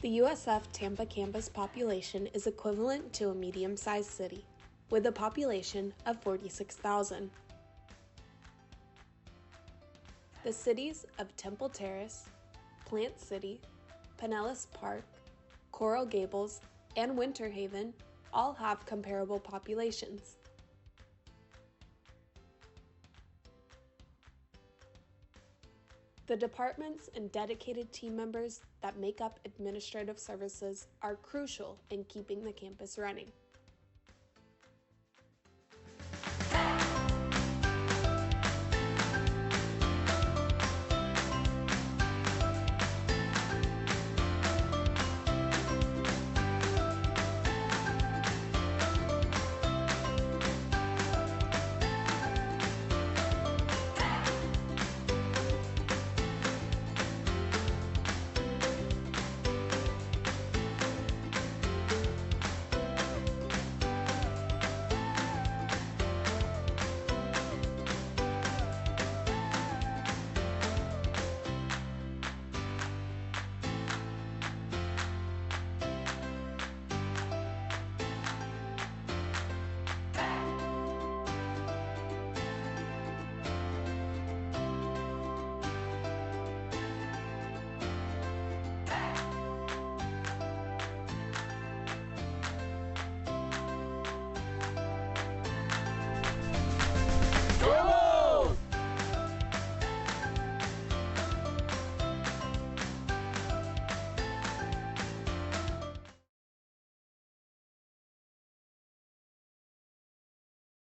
The USF Tampa campus population is equivalent to a medium-sized city, with a population of 46,000. The cities of Temple Terrace, Plant City, Pinellas Park, Coral Gables, and Winter Haven all have comparable populations. The departments and dedicated team members that make up administrative services are crucial in keeping the campus running.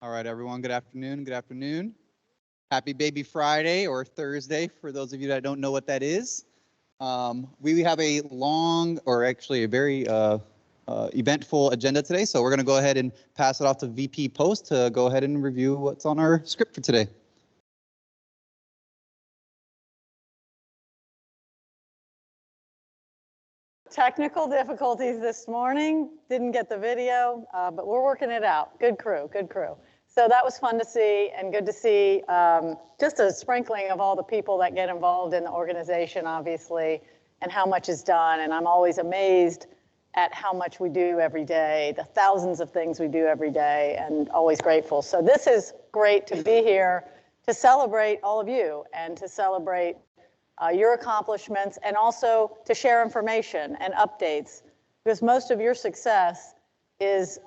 All right, everyone, good afternoon. Good afternoon. Happy Baby Friday or Thursday for those of you that don't know what that is. We have a long, or actually a very eventful agenda today, so we're going to go ahead and pass it off to VP Post to go ahead and review what's on our script for today. Technical difficulties this morning, didn't get the video, but we're working it out. Good crew, good crew. So that was fun to see, and good to see just a sprinkling of all the people that get involved in the organization, obviously, and how much is done. And I'm always amazed at how much we do every day, the thousands of things we do every day, and always grateful. So this is great to be here to celebrate all of you and to celebrate your accomplishments, and also to share information and updates, because most of your success is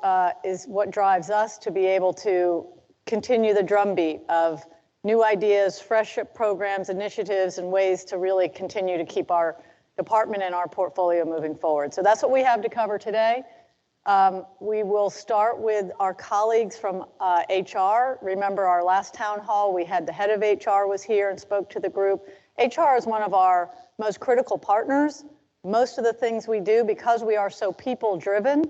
what drives us to be able to continue the drumbeat of new ideas, fresh programs, initiatives, and ways to really continue to keep our department and our portfolio moving forward. So that's what we have to cover today. We will start with our colleagues from HR. Remember our last town hall, we had the head of HR was here and spoke to the group. HR is one of our most critical partners. Most of the things we do, because we are so people-driven,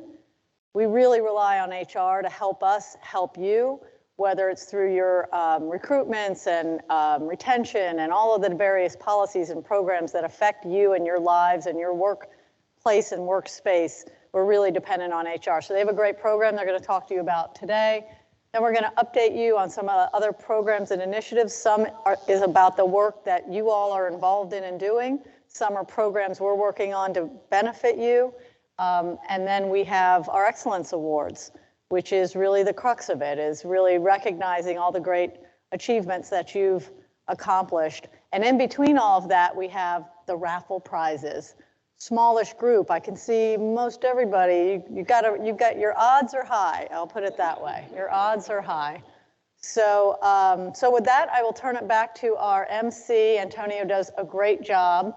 we really rely on HR to help us help you, whether it's through your recruitments and retention and all of the various policies and programs that affect you and your lives and your workplace and workspace. We're really dependent on HR. So they have a great program they're going to talk to you about today. Then we're going to update you on some other programs and initiatives. Some is about the work that you all are involved in and doing. Some are programs we're working on to benefit you. And then we have our Excellence Awards, which is really the crux of it, is really recognizing all the great achievements that you've accomplished. And in between all of that, we have the raffle prizes. Smallish group, I can see most everybody. You've got your odds are high. I'll put it that way. Your odds are high. So, so with that, I will turn it back to our MC. Antonio does a great job.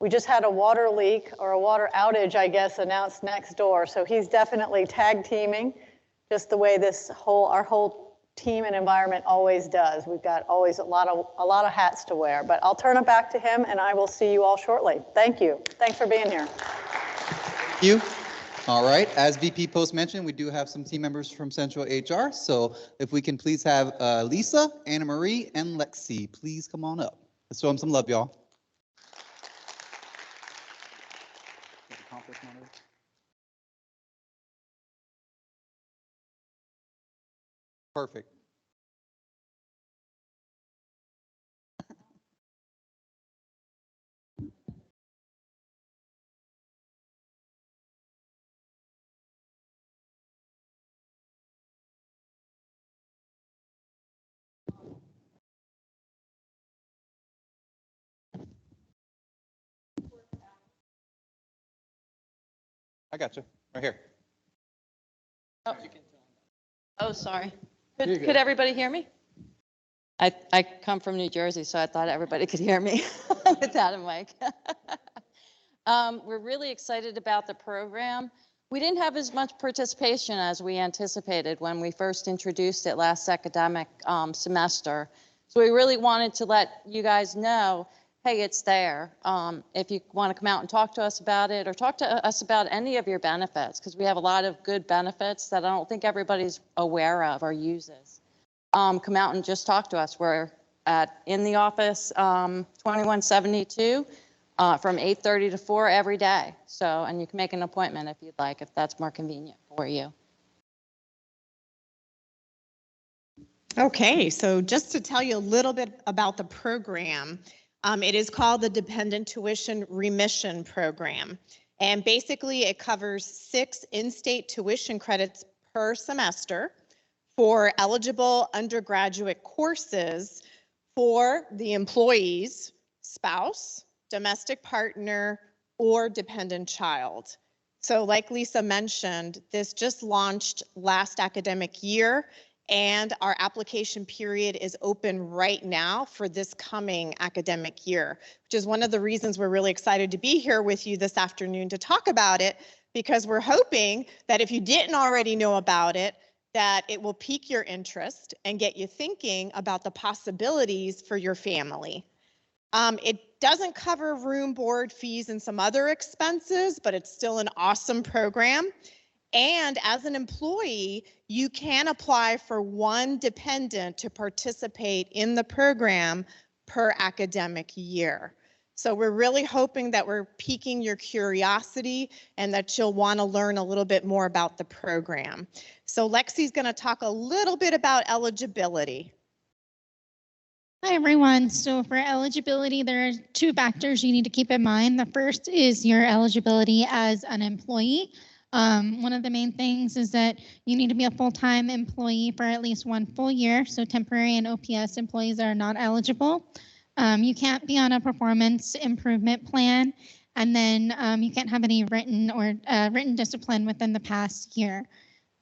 We just had a water leak or a water outage, I guess, announced next door. So he's definitely tag teaming, just the way our whole team and environment always does. We've got always a lot of hats to wear. But I'll turn it back to him, and I will see you all shortly. Thank you. Thanks for being here. Thank you. All right. As VP Post mentioned, we do have some team members from Central HR. So if we can please have Lisa, Anna Marie, and Lexi, please come on up. Let's show them some love, y'all. Perfect. I got you. Right here. Oh, sorry. Here you Could go. everybody hear me? I come from New Jersey, so I thought everybody could hear me without a mic. We're really excited about the program. We didn't have as much participation as we anticipated when we first introduced it last academic semester. So we really wanted to let you guys know, hey, it's there. If you want to come out and talk to us about it or talk to us about any of your benefits, because we have a lot of good benefits that I don't think everybody's aware of or uses. Come out and just talk to us. We're in the office 2172 from 8:30 to 4 every day. So, and you can make an appointment if you'd like, if that's more convenient for you. Okay, so just to tell you a little bit about the program, it is called the Dependent Tuition Remission Program. And basically it covers 6 in-state tuition credits per semester for eligible undergraduate courses for the employee's spouse, domestic partner, or dependent child. So like Lisa mentioned, this just launched last academic year, and our application period is open right now for this coming academic year, which is one of the reasons we're really excited to be here with you this afternoon to talk about it, because we're hoping that if you didn't already know about it, that it will pique your interest and get you thinking about the possibilities for your family. It doesn't cover room, board, fees, and some other expenses, but it's still an awesome program. And as an employee, you can apply for 1 dependent to participate in the program per academic year. So we're really hoping that we're piquing your curiosity and that you'll want to learn a little bit more about the program. So Lexi's going to talk a little bit about eligibility. Hi, everyone. So for eligibility, there are 2 factors you need to keep in mind. The first is your eligibility as an employee. One of the main things is that you need to be a full-time employee for at least 1 full year. So temporary and OPS employees are not eligible. You can't be on a performance improvement plan, and then you can't have any written discipline within the past year.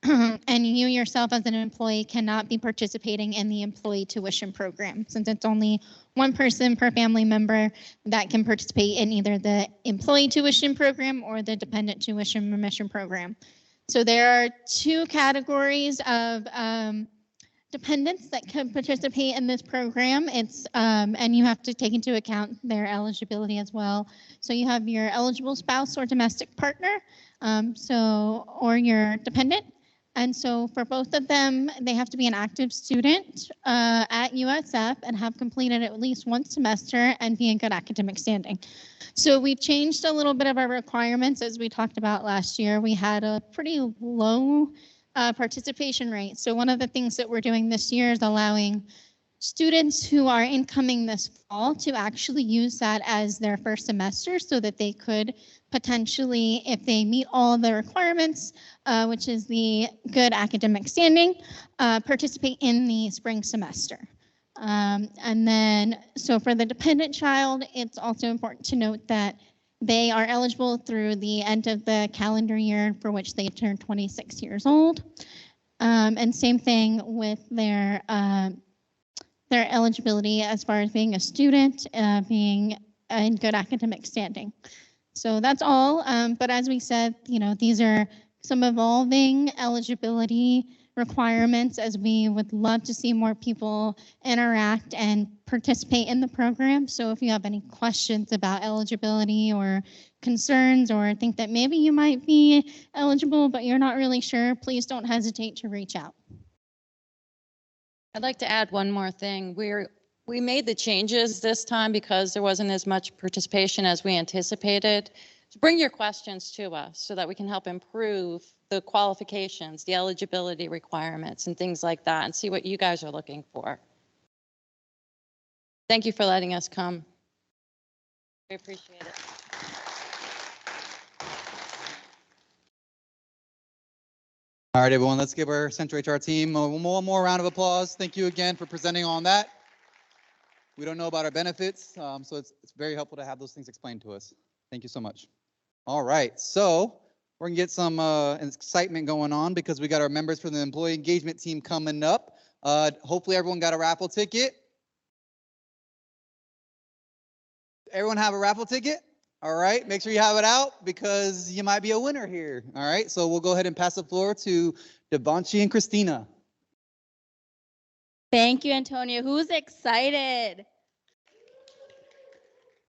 And you yourself as an employee cannot be participating in the employee tuition program, since it's only 1 person per family member that can participate in either the employee tuition program or the dependent tuition remission program. So there are 2 categories of dependents that can participate in this program. It's and you have to take into account their eligibility as well. So you have your eligible spouse or domestic partner, or your dependent. And so for both of them, they have to be an active student at USF and have completed at least 1 semester and be in good academic standing. So we've changed a little bit of our requirements. As we talked about last year, we had a pretty low participation rate. So one of the things that we're doing this year is allowing students who are incoming this fall to actually use that as their first semester so that they could potentially, if they meet all the requirements, which is the good academic standing, participate in the spring semester. And then, so for the dependent child, it's also important to note that they are eligible through the end of the calendar year for which they turn 26 years old. And same thing with their eligibility as far as being a student, being in good academic standing. So that's all. But as we said, these are some evolving eligibility requirements, as we would love to see more people interact and participate in the program. So if you have any questions about eligibility or concerns, or think that maybe you might be eligible but you're not really sure, please don't hesitate to reach out. I'd like to add one more thing. We made the changes this time because there wasn't as much participation as we anticipated. So bring your questions to us so that we can help improve the qualifications, the eligibility requirements, and things like that, and see what you guys are looking for. Thank you for letting us come. We appreciate it. All right, everyone, let's give our Central HR team one more round of applause. Thank you again for presenting on that. We don't know about our benefits, so it's very helpful to have those things explained to us. Thank you so much. All right, so we're gonna get some excitement going on because we got our members from the employee engagement team coming up. Hopefully everyone got a raffle ticket. Everyone have a raffle ticket? All right, make sure you have it out because you might be a winner here. All right, so we'll go ahead and pass the floor to Devonchi and Christina. Thank you, Antonio. Who's excited?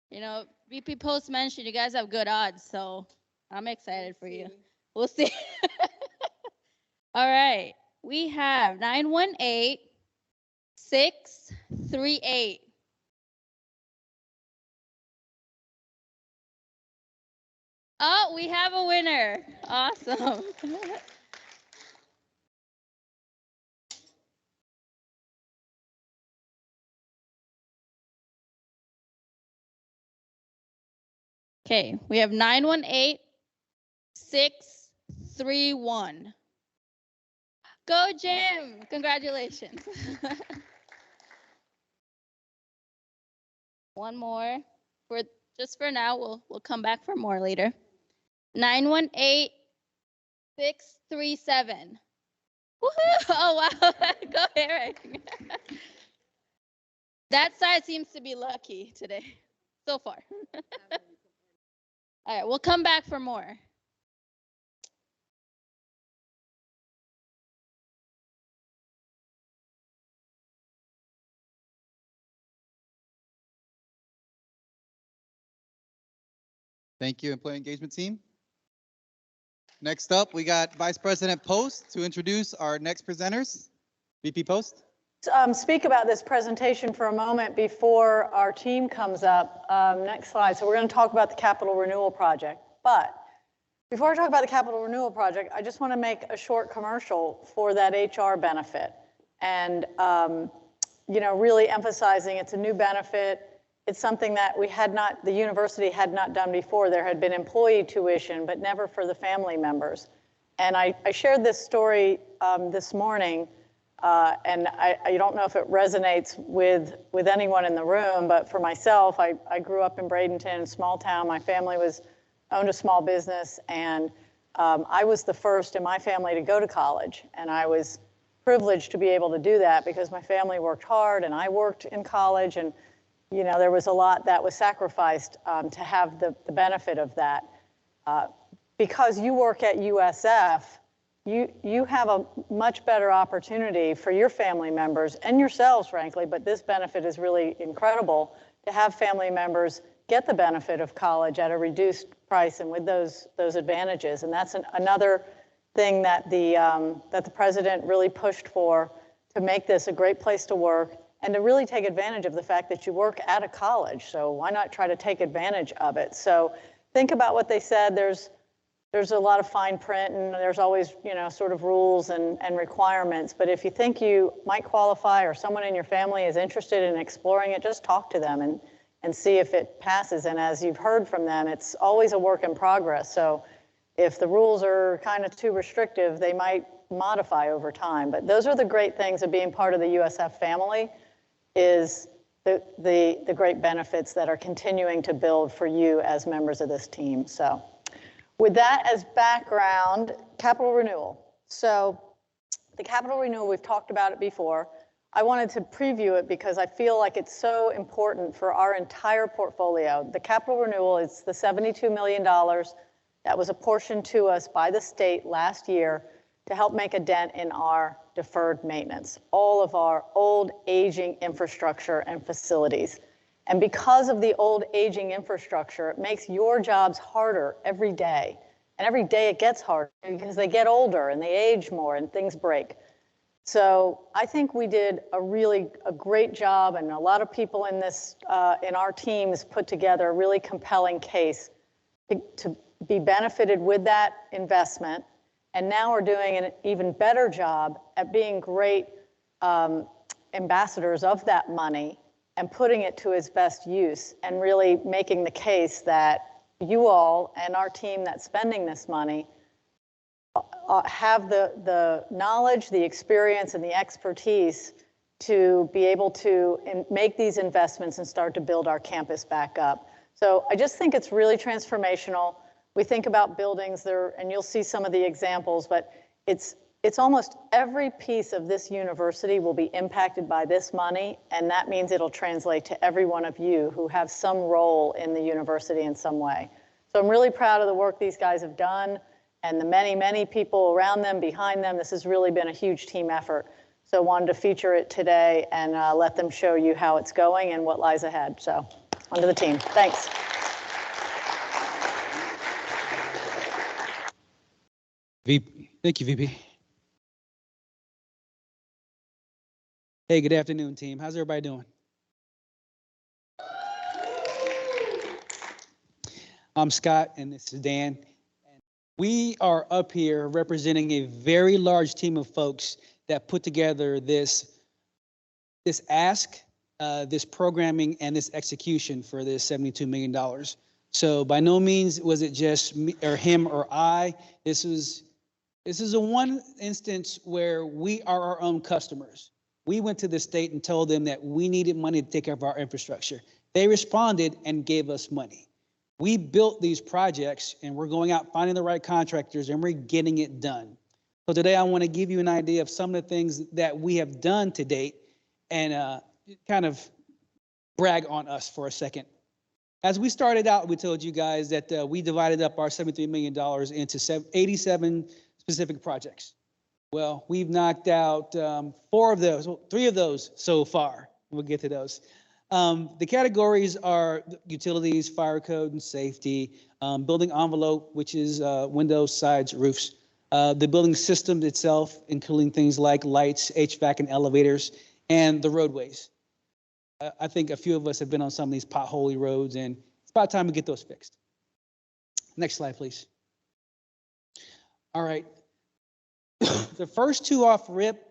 You know, VP Post mentioned you guys have good odds, so I'm excited for you. We'll see. All right, we have 918-638. Oh, we have a winner. Awesome. Okay, we have 918-631. Go, Jim. Congratulations. One more. Just for now, we'll come back for more later. 918-637. Woohoo! Oh, wow. Go, Eric. That side seems to be lucky today, so far. All right, we'll come back for more. Thank you, employee engagement team. Next up, we got Vice President Post to introduce our next presenters. VP Post. Speak about this presentation for a moment before our team comes up. Next slide. So we're going to talk about the Capital Renewal Project. But before I talk about the Capital Renewal Project, I just want to make a short commercial for that HR benefit. And, you know, really emphasizing it's a new benefit. It's something that the university had not done before. There had been employee tuition, but never for the family members. And I shared this story this morning, and I don't know if it resonates with anyone in the room, but for myself, I grew up in Bradenton, small town. My family owned a small business, and I was the first in my family to go to college. And I was privileged to be able to do that because my family worked hard and I worked in college, and you know, there was a lot that was sacrificed to have the benefit of that. Because you work at USF, you have a much better opportunity for your family members and yourselves, frankly, but this benefit is really incredible to have family members get the benefit of college at a reduced price and with those advantages. And that's another thing that the president really pushed for, to make this a great place to work and to really take advantage of the fact that you work at a college. So why not try to take advantage of it? So think about what they said. There's a lot of fine print, and there's always, you know, sort of rules and requirements. But if you think you might qualify, or someone in your family is interested in exploring it, just talk to them and see if it passes. And as you've heard from them, it's always a work in progress. So if the rules are kind of too restrictive, they might modify over time. But those are the great things of being part of the USF family, is the great benefits that are continuing to build for you as members of this team. So with that as background, capital renewal. So the capital renewal, we've talked about it before. I wanted to preview it because I feel like it's so important for our entire portfolio. The capital renewal is the $72 million that was apportioned to us by the state last year to help make a dent in our deferred maintenance, all of our old aging infrastructure and facilities. And because of the old aging infrastructure, it makes your jobs harder every day. And every day it gets harder because they get older and they age more and things break. So I think we did a great job, and a lot of people in our teams put together a really compelling case to be benefited with that investment. And now we're doing an even better job at being great ambassadors of that money and putting it to its best use, and really making the case that you all and our team that's spending this money have the knowledge, the experience, and the expertise to be able to make these investments and start to build our campus back up. So I just think it's really transformational. We think about buildings there, and you'll see some of the examples, but it's almost every piece of this university will be impacted by this money, and that means it'll translate to every one of you who have some role in the university in some way. So I'm really proud of the work these guys have done and the many, many people around them, behind them. This has really been a huge team effort. So I wanted to feature it today and let them show you how it's going and what lies ahead. So on to the team. Thanks. VP. Thank you, VP. Hey, good afternoon, team. How's everybody doing? I'm Scott, and this is Dan. We are up here representing a very large team of folks that put together this ask, this programming, and this execution for this $72 million. So by no means was it just me or him or I. This is a one instance where we are our own customers. We went to the state and told them that we needed money to take care of our infrastructure. They responded and gave us money. We built these projects, and we're going out finding the right contractors, and we're getting it done. So today I want to give you an idea of some of the things that we have done to date and kind of brag on us for a second. As we started out, we told you guys that we divided up our $73 million into 87 specific projects. Well, we've knocked out 3 of those so far. We'll get to those. The categories are utilities, fire code and safety, building envelope, which is windows, sides, roofs, the building system itself, including things like lights, HVAC and elevators, and the roadways. I think a few of us have been on some of these potholey roads, and it's about time to get those fixed. Next slide, please. All right. The first 2 off rip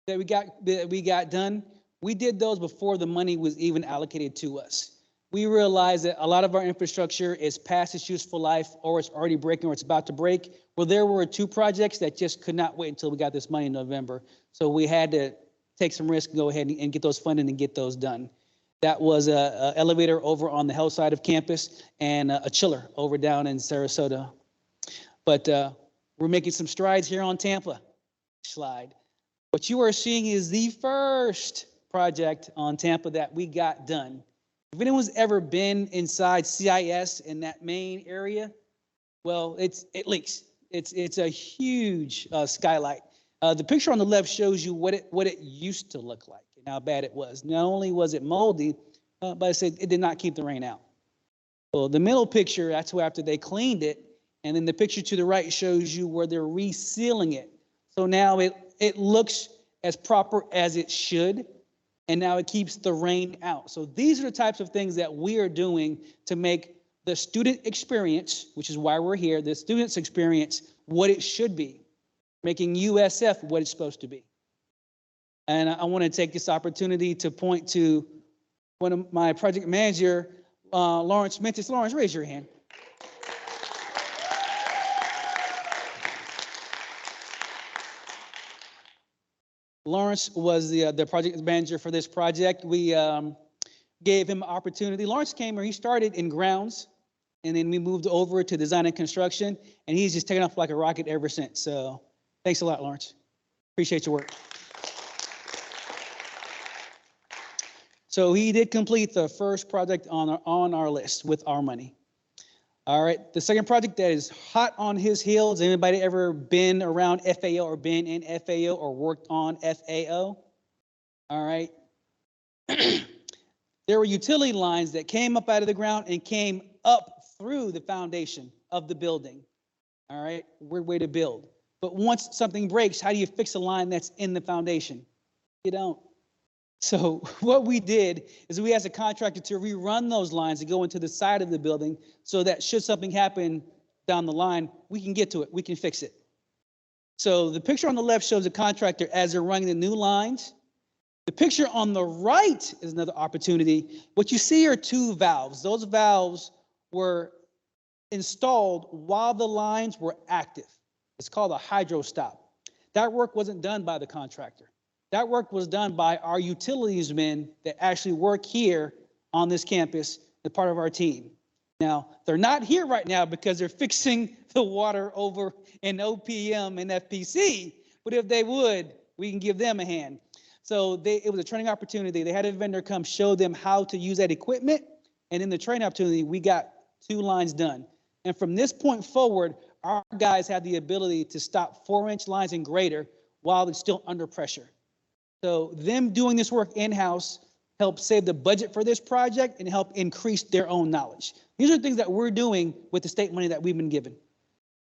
that we got done, we did those before the money was even allocated to us. We realized that a lot of our infrastructure is past its useful life, or it's already breaking, or it's about to break. Well, there were 2 projects that just could not wait until we got this money in November. So we had to take some risk and go ahead and get those funded and get those done. That was a elevator over on the health side of campus and a chiller over down in Sarasota. But we're making some strides here on Tampa. Slide. What you are seeing is the first project on Tampa that we got done. If anyone's ever been inside CIS in that main area, well, it leaks. It's a huge skylight. The picture on the left shows you what it used to look like and how bad it was. Not only was it moldy, but I said it did not keep the rain out. Well, the middle picture, that's where after they cleaned it, and then the picture to the right shows you where they're resealing it. So now it looks as proper as it should, and now it keeps the rain out. So these are the types of things that we are doing to make the student experience, which is why we're here, the student's experience, what it should be, making USF what it's supposed to be. And I want to take this opportunity to point to one of my project manager, Lawrence Mentis. Lawrence, raise your hand. Lawrence was the project manager for this project. We gave him opportunity. Lawrence came here, he started in grounds, and then we moved over to design and construction, and he's just taken off like a rocket ever since. So thanks a lot, Lawrence. Appreciate your work. So he did complete the first project on our list with our money. All right, the second project that is hot on his heels. Anybody ever been around FAO or been in FAO or worked on FAO? All right. There were utility lines that came up out of the ground and came up through the foundation of the building. All right, weird way to build. But once something breaks, how do you fix a line that's in the foundation? You don't. So what we did is we asked a contractor to rerun those lines to go into the side of the building so that should something happen down the line, we can get to it, we can fix it. So the picture on the left shows the contractor as they're running the new lines. The picture on the right is another opportunity. What you see are 2 valves. Those valves were installed while the lines were active. It's called a hydro stop. That work wasn't done by the contractor. That work was done by our utilities men that actually work here on this campus as part of our team. Now, they're not here right now because they're fixing the water over in OPM and FPC, but if they would, we can give them a hand. So it was a training opportunity. They had a vendor come show them how to use that equipment, and in the training opportunity, we got 2 lines done. And from this point forward, our guys have the ability to stop 4-inch lines and greater while it's still under pressure. So them doing this work in-house help save the budget for this project and help increase their own knowledge. These are things that we're doing with the state money that we've been given.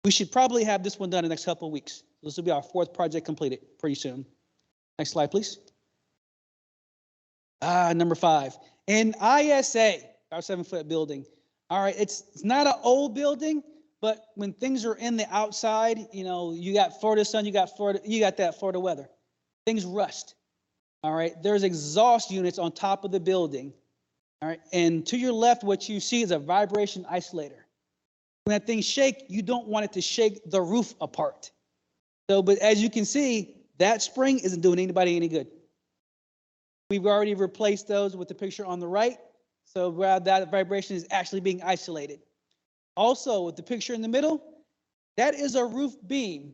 We should probably have this one done in the next couple of weeks. This will be our 4th project completed pretty soon. Next slide, please. Number 5. In ISA, our 7-foot building. All right, it's not an old building, but when things are in the outside, you know, you got Florida sun, you got that Florida weather. Things rust. All right, there's exhaust units on top of the building. All right, and to your left, what you see is a vibration isolator. When that thing shakes, you don't want it to shake the roof apart. So, but as you can see, that spring isn't doing anybody any good. We've already replaced those with the picture on the right. So that vibration is actually being isolated. Also, with the picture in the middle, that is a roof beam.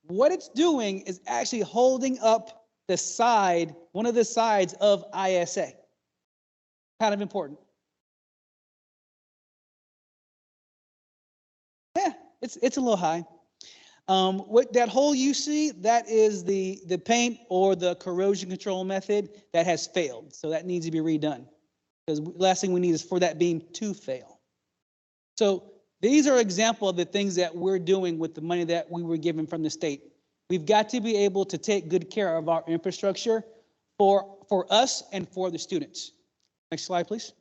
What it's doing is actually holding up the side, one of the sides of ISA. Kind of important. Yeah, it's a little high. What that hole you see, that is the paint or the corrosion control method that has failed. So that needs to be redone. Because the last thing we need is for that beam to fail. So these are examples of the things that we're doing with the money that we were given from the state. We've got to be able to take good care of our infrastructure for us and for the students. Next slide, please.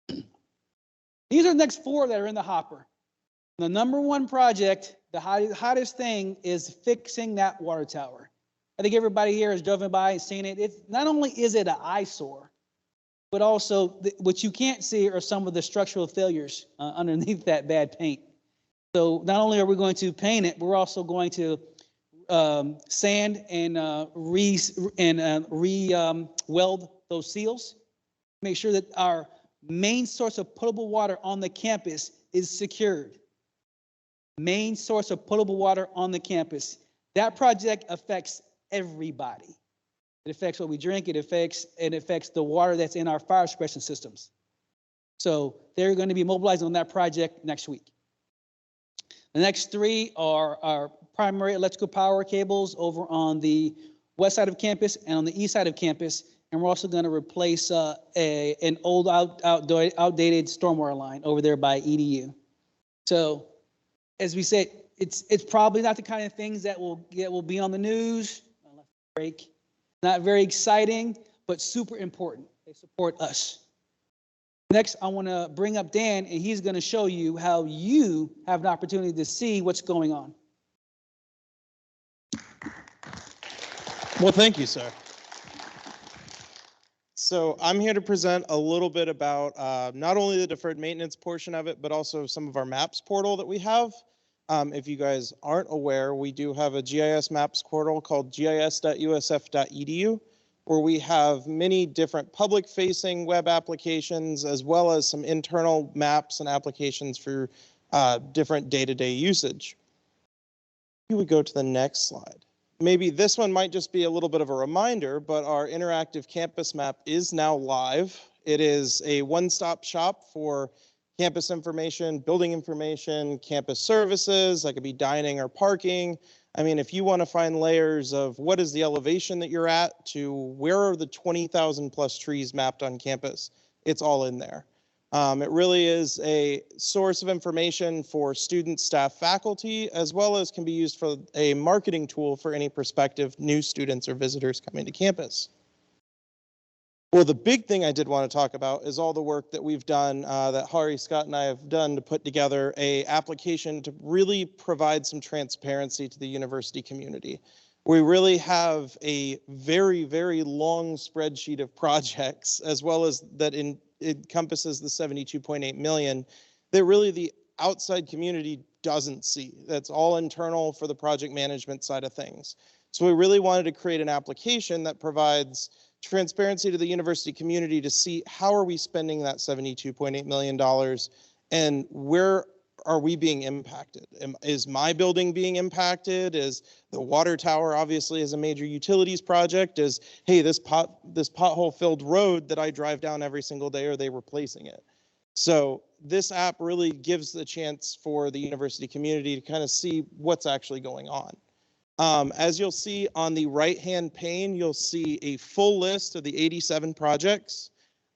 These are the next 4 that are in the hopper. The number 1 project, the hottest thing, is fixing that water tower. I think everybody here has driven by and seen it. It's not only is it an eyesore, but also what you can't see are some of the structural failures underneath that bad paint. So not only are we going to paint it, we're also going to sand and weld those seals. Make sure that our main source of potable water on the campus is secured. Main source of potable water on the campus. That project affects everybody. It affects what we drink. It affects the water that's in our fire suppression systems. So they're going to be mobilizing on that project next week. The next 3 are our primary electrical power cables over on the west side of campus and on the east side of campus. And we're also going to replace an old outdated stormwater line over there by EDU. So as we said, it's probably not the kind of things that will be on the news. Break. Not very exciting, but super important. They support us. Next, I want to bring up Dan, and he's going to show you how you have an opportunity to see what's going on. Well, thank you, sir. So I'm here to present a little bit about not only the deferred maintenance portion of it, but also some of our maps portal that we have. If you guys aren't aware, we do have a GIS maps portal called gis.usf.edu, where we have many different public-facing web applications, as well as some internal maps and applications for different day-to-day usage. You would go to the next slide. Maybe this one might just be a little bit of a reminder, but our interactive campus map is now live. It is a one-stop shop for campus information, building information, campus services, that could be dining or parking. I mean, if you want to find layers of what is the elevation that you're at to where are the 20,000 plus trees mapped on campus, it's all in there. It really is a source of information for students, staff, faculty, as well as can be used for a marketing tool for any prospective new students or visitors coming to campus. Well, the big thing I did want to talk about is all the work that we've done, that Hari, Scott, and I have done to put together an application to really provide some transparency to the university community. We really have a very, very long spreadsheet of projects, as well as that encompasses the 72.8 million that really the outside community doesn't see. That's all internal for the project management side of things. So we really wanted to create an application that provides transparency to the university community to see how are we spending that $72.8 million and where are we being impacted? Is my building being impacted? Is the water tower obviously is a major utilities project? Is, hey, this pothole filled road that I drive down every single day, are they replacing it? So this app really gives the chance for the university community to kind of see what's actually going on. As you'll see on the right-hand pane, you'll see a full list of the 87 projects.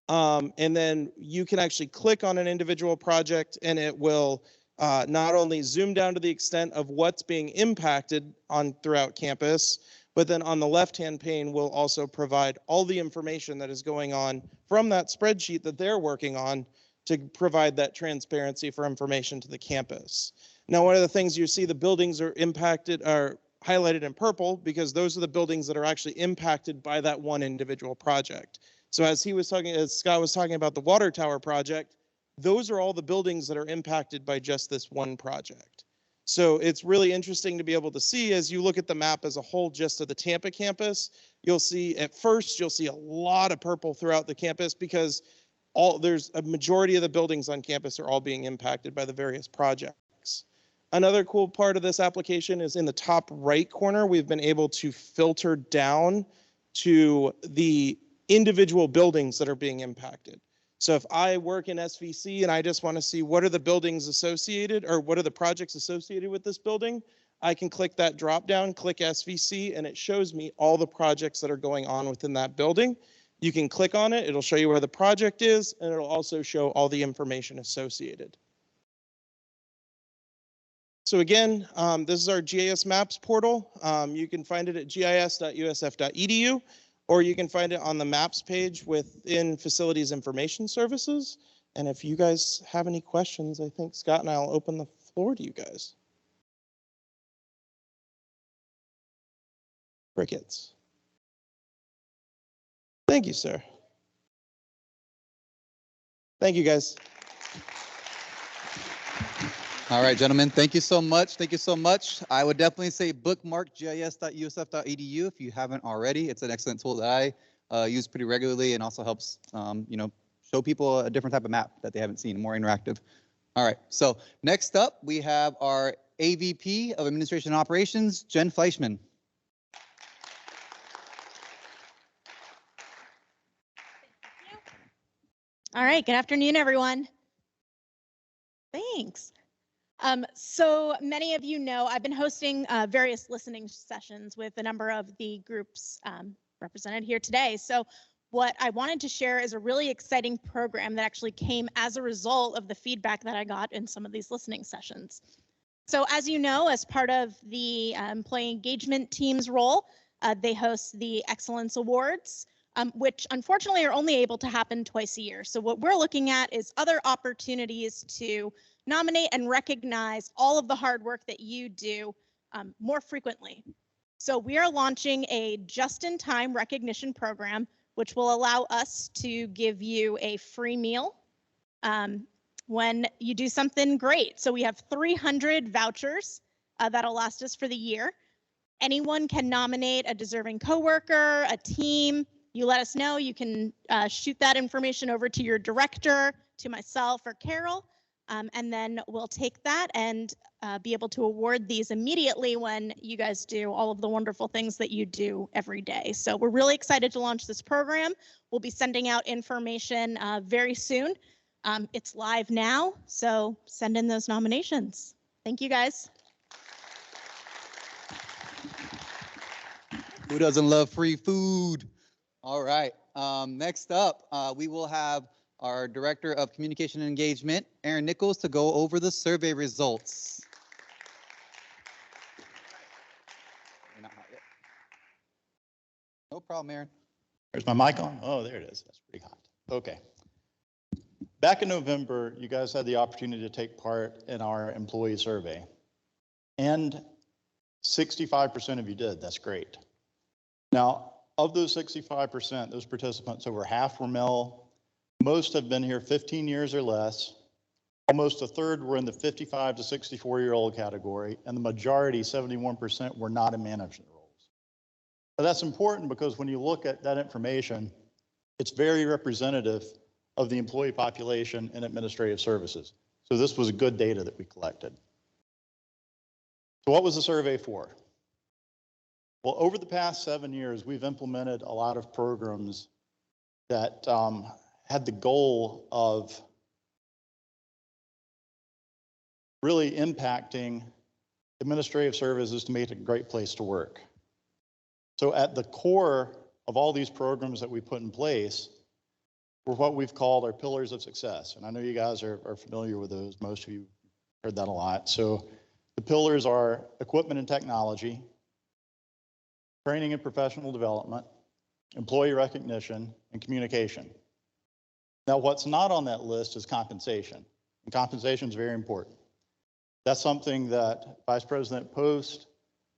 And then you can actually click on an individual project and it will not only zoom down to the extent of what's being impacted on throughout campus, but then on the left-hand pane will also provide all the information that is going on from that spreadsheet that they're working on to provide that transparency for information to the campus. Now, one of the things you see, the buildings are impacted, are highlighted in purple because those are the buildings that are actually impacted by that one individual project. So as Scott was talking about the water tower project, those are all the buildings that are impacted by just this one project. So it's really interesting to be able to see as you look at the map as a whole, just of the Tampa campus, you'll see at first, you'll see a lot of purple throughout the campus because there's a majority of the buildings on campus are all being impacted by the various projects. Another cool part of this application is in the top right corner, we've been able to filter down to the individual buildings that are being impacted. So if I work in SVC and I just want to see what are the buildings associated or what are the projects associated with this building, I can click that drop down, click SVC, and it shows me all the projects that are going on within that building. You can click on it, it'll show you where the project is, and it'll also show all the information associated. So again, this is our GIS Maps portal. You can find it at gis.usf.edu, or you can find it on the Maps page within Facilities Information Services. And if you guys have any questions, I think Scott and I will open the floor to you guys. Crickets. Thank you, sir. Thank you, guys. All right, gentlemen, thank you so much. Thank you so much. I would definitely say bookmark gis.usf.edu if you haven't already. It's an excellent tool that I use pretty regularly and also helps, show people a different type of map that they haven't seen, more interactive. All right, so next up, we have our AVP of Administration and Operations, Jen Fleischman. All right, good afternoon, everyone. Thanks. So many of you know I've been hosting various listening sessions with a number of the groups represented here today. So what I wanted to share is a really exciting program that actually came as a result of the feedback that I got in some of these listening sessions. So as you know, as part of the employee engagement team's role, they host the Excellence Awards, which unfortunately are only able to happen twice a year. So what we're looking at is other opportunities to nominate and recognize all of the hard work that you do more frequently. So we are launching a just-in-time recognition program, which will allow us to give you a free meal when you do something great. So we have 300 vouchers that'll last us for the year. Anyone can nominate a deserving coworker, a team. You let us know. You can shoot that information over to your director, to myself or Carol, and then we'll take that and be able to award these immediately when you guys do all of the wonderful things that you do every day. So we're really excited to launch this program. We'll be sending out information very soon. It's live now, so send in those nominations. Thank you, guys. Who doesn't love free food? All right, next up, we will have our Director of Communication and Engagement, Aaron Nichols, to go over the survey results. No problem, Aaron. There's my mic on? Oh, there it is. That's pretty hot. Okay. Back in November, you guys had the opportunity to take part in our employee survey. And 65% of you did. That's great. Now, of those 65%, those participants, over half were male. Most have been here 15 years or less. Almost a third were in the 55 to 64-year-old category, and the majority, 71%, were not in management roles. But that's important because when you look at that information, it's very representative of the employee population in administrative services. So this was good data that we collected. So what was the survey for? Well, over the past 7 years, we've implemented a lot of programs that had the goal of really impacting administrative services to make it a great place to work. So at the core of all these programs that we put in place were what we've called our pillars of success. And I know you guys are familiar with those. Most of you heard that a lot. So the pillars are equipment and technology, training and professional development, employee recognition, and communication. Now, what's not on that list is compensation. And compensation is very important. That's something that Vice President Post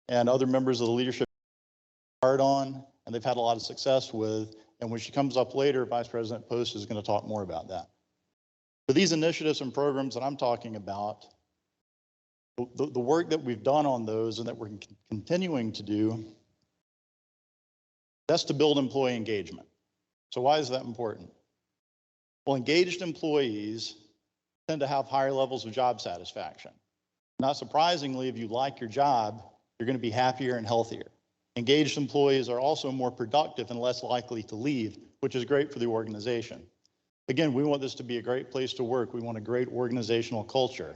and other members of the leadership are hard on, and they've had a lot of success with. And when she comes up later, Vice President Post is going to talk more about that. But these initiatives and programs that I'm talking about, the work that we've done on those and that we're continuing to do, that's to build employee engagement. So why is that important? Well, engaged employees tend to have higher levels of job satisfaction. Not surprisingly, if you like your job, you're going to be happier and healthier. Engaged employees are also more productive and less likely to leave, which is great for the organization. Again, we want this to be a great place to work. We want a great organizational culture.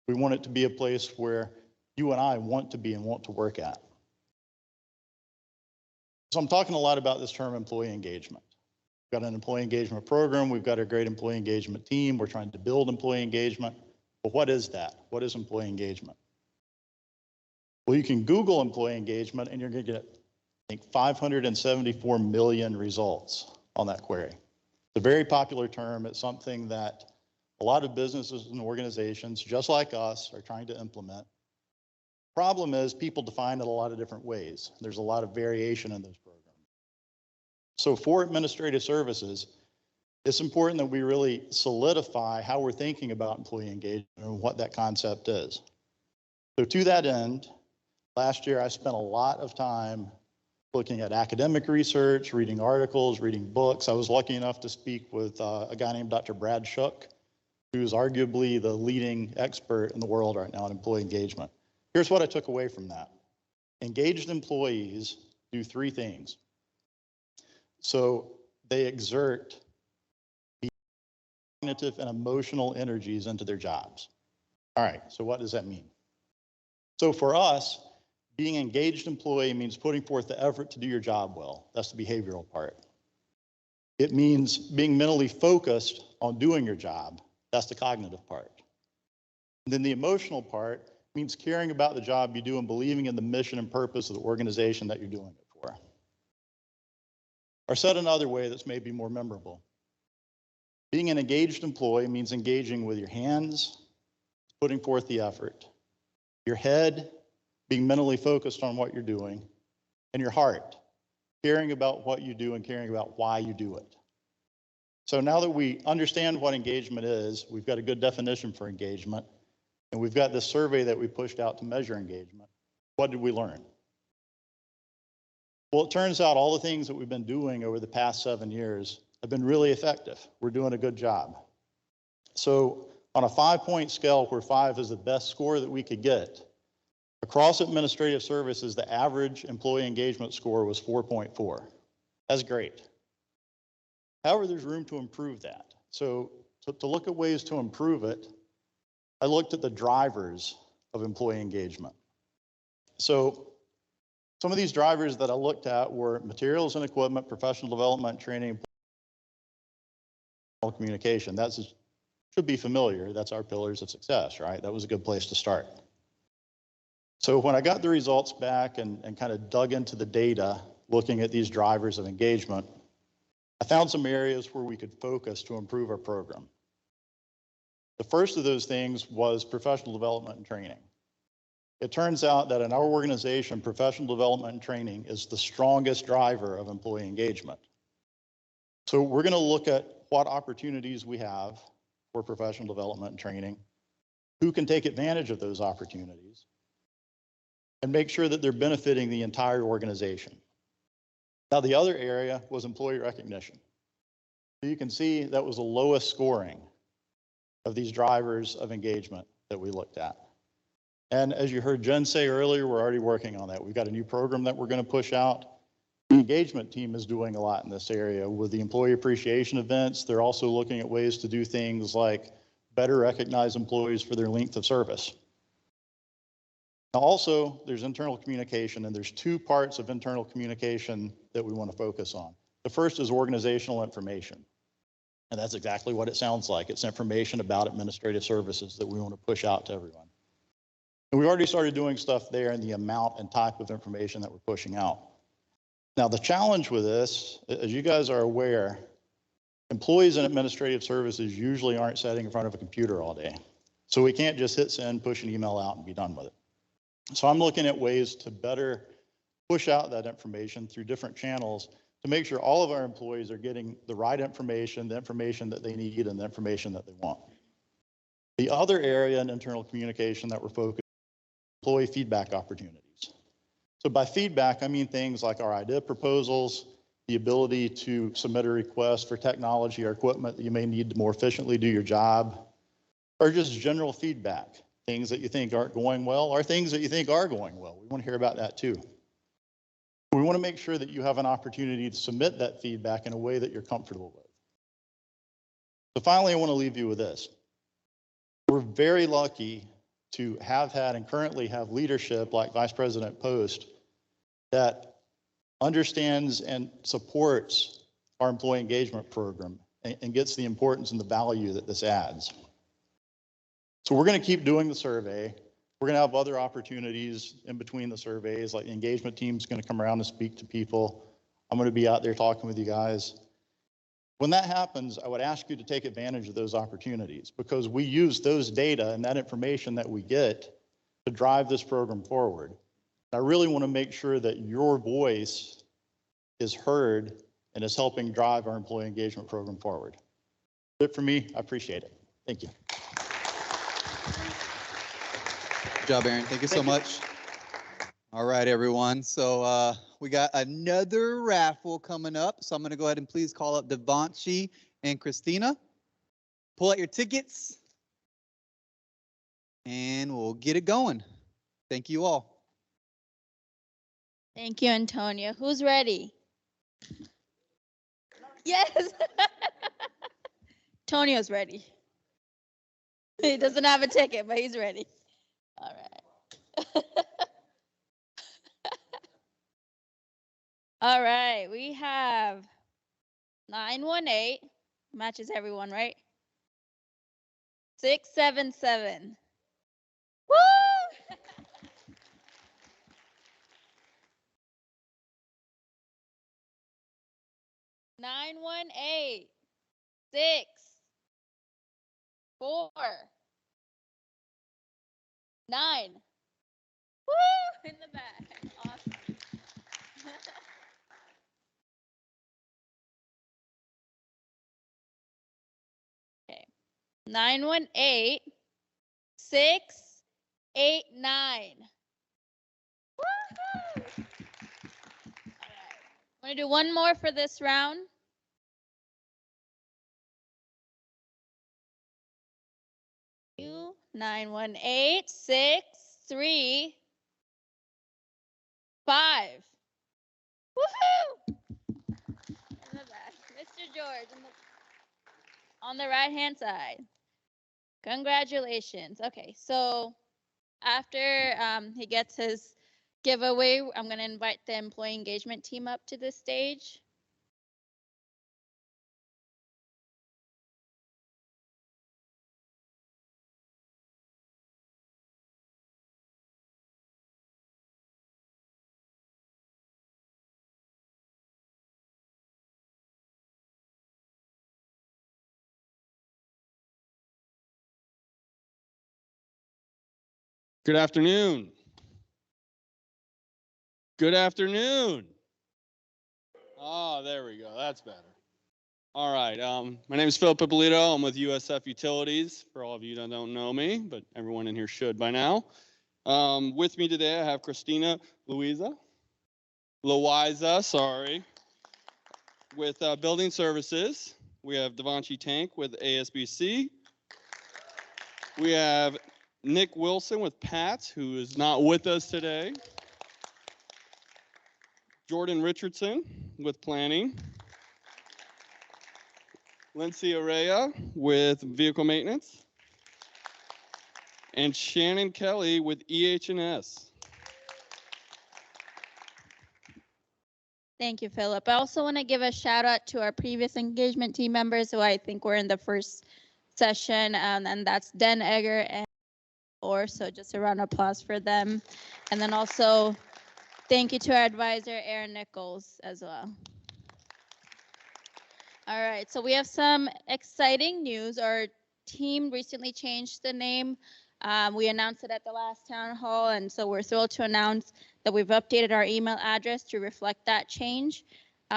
We want it to be a place where you and I want to be and want to work at. So I'm talking a lot about this term employee engagement. We've got an employee engagement program. We've got a great employee engagement team. We're trying to build employee engagement. But what is that? What is employee engagement? Well, you can Google employee engagement and you're going to get, I think, 574 million results on that query. It's a very popular term. It's something that a lot of businesses and organizations, just like us, are trying to implement. Problem is, people define it a lot of different ways. There's a lot of variation in those programs. So for administrative services, it's important that we really solidify how we're thinking about employee engagement and what that concept is. So to that end, last year I spent a lot of time looking at academic research, reading articles, reading books. I was lucky enough to speak with a guy named Dr. Brad Shook, who's arguably the leading expert in the world right now in employee engagement. Here's what I took away from that. Engaged employees do three things. So they exert cognitive and emotional energies into their jobs. All right, so what does that mean? So for us, being an engaged employee means putting forth the effort to do your job well. That's the behavioral part. It means being mentally focused on doing your job. That's the cognitive part. And then the emotional part means caring about the job you do and believing in the mission and purpose of the organization that you're doing it for. Or said another way that's maybe more memorable. Being an engaged employee means engaging with your hands, putting forth the effort, your head, being mentally focused on what you're doing, and your heart, caring about what you do and caring about why you do it. So now that we understand what engagement is, we've got a good definition for engagement, and we've got this survey that we pushed out to measure engagement. What did we learn? Well, it turns out all the things that we've been doing over the past 7 years have been really effective. We're doing a good job. So on a 5-point scale where 5 is the best score that we could get, across administrative services, the average employee engagement score was 4.4. That's great. However, there's room to improve that. So to look at ways to improve it, I looked at the drivers of employee engagement. So some of these drivers that I looked at were materials and equipment, professional development, training, communication. That should be familiar. That's our pillars of success, right? That was a good place to start. So when I got the results back and kind of dug into the data, looking at these drivers of engagement, I found some areas where we could focus to improve our program. The first of those things was professional development and training. It turns out that in our organization, professional development and training is the strongest driver of employee engagement. So we're going to look at what opportunities we have for professional development and training, who can take advantage of those opportunities, and make sure that they're benefiting the entire organization. Now, the other area was employee recognition. So you can see that was the lowest scoring of these drivers of engagement that we looked at. And as you heard Jen say earlier, we're already working on that. We've got a new program that we're going to push out. The engagement team is doing a lot in this area with the employee appreciation events. They're also looking at ways to do things like better recognize employees for their length of service. Now also, there's internal communication, and there's two parts of internal communication that we want to focus on. The first is organizational information. And that's exactly what it sounds like. It's information about administrative services that we want to push out to everyone. And we already started doing stuff there in the amount and type of information that we're pushing out. Now, the challenge with this, as you guys are aware, employees in administrative services usually aren't sitting in front of a computer all day. So we can't just hit send, push an email out, and be done with it. So I'm looking at ways to better push out that information through different channels to make sure all of our employees are getting the right information, the information that they need, and the information that they want. The other area in internal communication that we're focused on, employee feedback opportunities. So by feedback, I mean things like our idea proposals, the ability to submit a request for technology or equipment that you may need to more efficiently do your job, or just general feedback, things that you think aren't going well, or things that you think are going well. We want to hear about that too. We want to make sure that you have an opportunity to submit that feedback in a way that you're comfortable with. So finally, I want to leave you with this. We're very lucky to have had and currently have leadership like Vice President Post that understands and supports our employee engagement program and gets the importance and the value that this adds. So we're going to keep doing the survey. We're going to have other opportunities in between the surveys, like the engagement team's going to come around and speak to people. I'm going to be out there talking with you guys. When that happens, I would ask you to take advantage of those opportunities because we use those data and that information that we get to drive this program forward. I really want to make sure that your voice is heard and is helping drive our employee engagement program forward. That's it for me. I appreciate it. Thank you. Good job, Aaron. Thank you so much. All right, everyone. So we got another raffle coming up. So I'm going to go ahead and please call up Devanshi and Christina. Pull out your tickets and we'll get it going. Thank you all. Thank you, Antonio. Who's ready? Yes. Antonio's ready. He doesn't have a ticket, but he's ready. All right. All right, we have 918, matches everyone, right? 677. Woo! 918, 6, 4, 9. Woo! In the back. Awesome. Okay. 918, 6, 8, 9. Woohoo! I'm going to do one more for this round. Two, 918, 6, 3, 5. Woohoo! In the back. Mr. George on the right-hand side. Congratulations. Okay, so after he gets his giveaway, I'm going to invite the employee engagement team up to the stage. Good afternoon. Good afternoon. Oh, there we go. That's better. All right. My name is Philip Ippolito. I'm with USF Utilities. For all of you that don't know me, but everyone in here should by now. With me today, I have Christina Loiza, sorry. With Building Services, we have Devanshi Tank with ASBC. We have Nick Wilson with PATS, who is not with us today. Jordan Richardson with Planning. Lindsay Araya with Vehicle Maintenance. And Shannon Kelly with EH&S. Thank you, Philip. I also want to give a shout out to our previous engagement team members who I think were in the first session, and that's Den Egger and so just a round of applause for them. And then also thank you to our advisor, Aaron Nichols, as well. All right, so we have some exciting news. Our team recently changed the name. We announced it at the last town hall, and so we're thrilled to announce that we've updated our email address to reflect that change.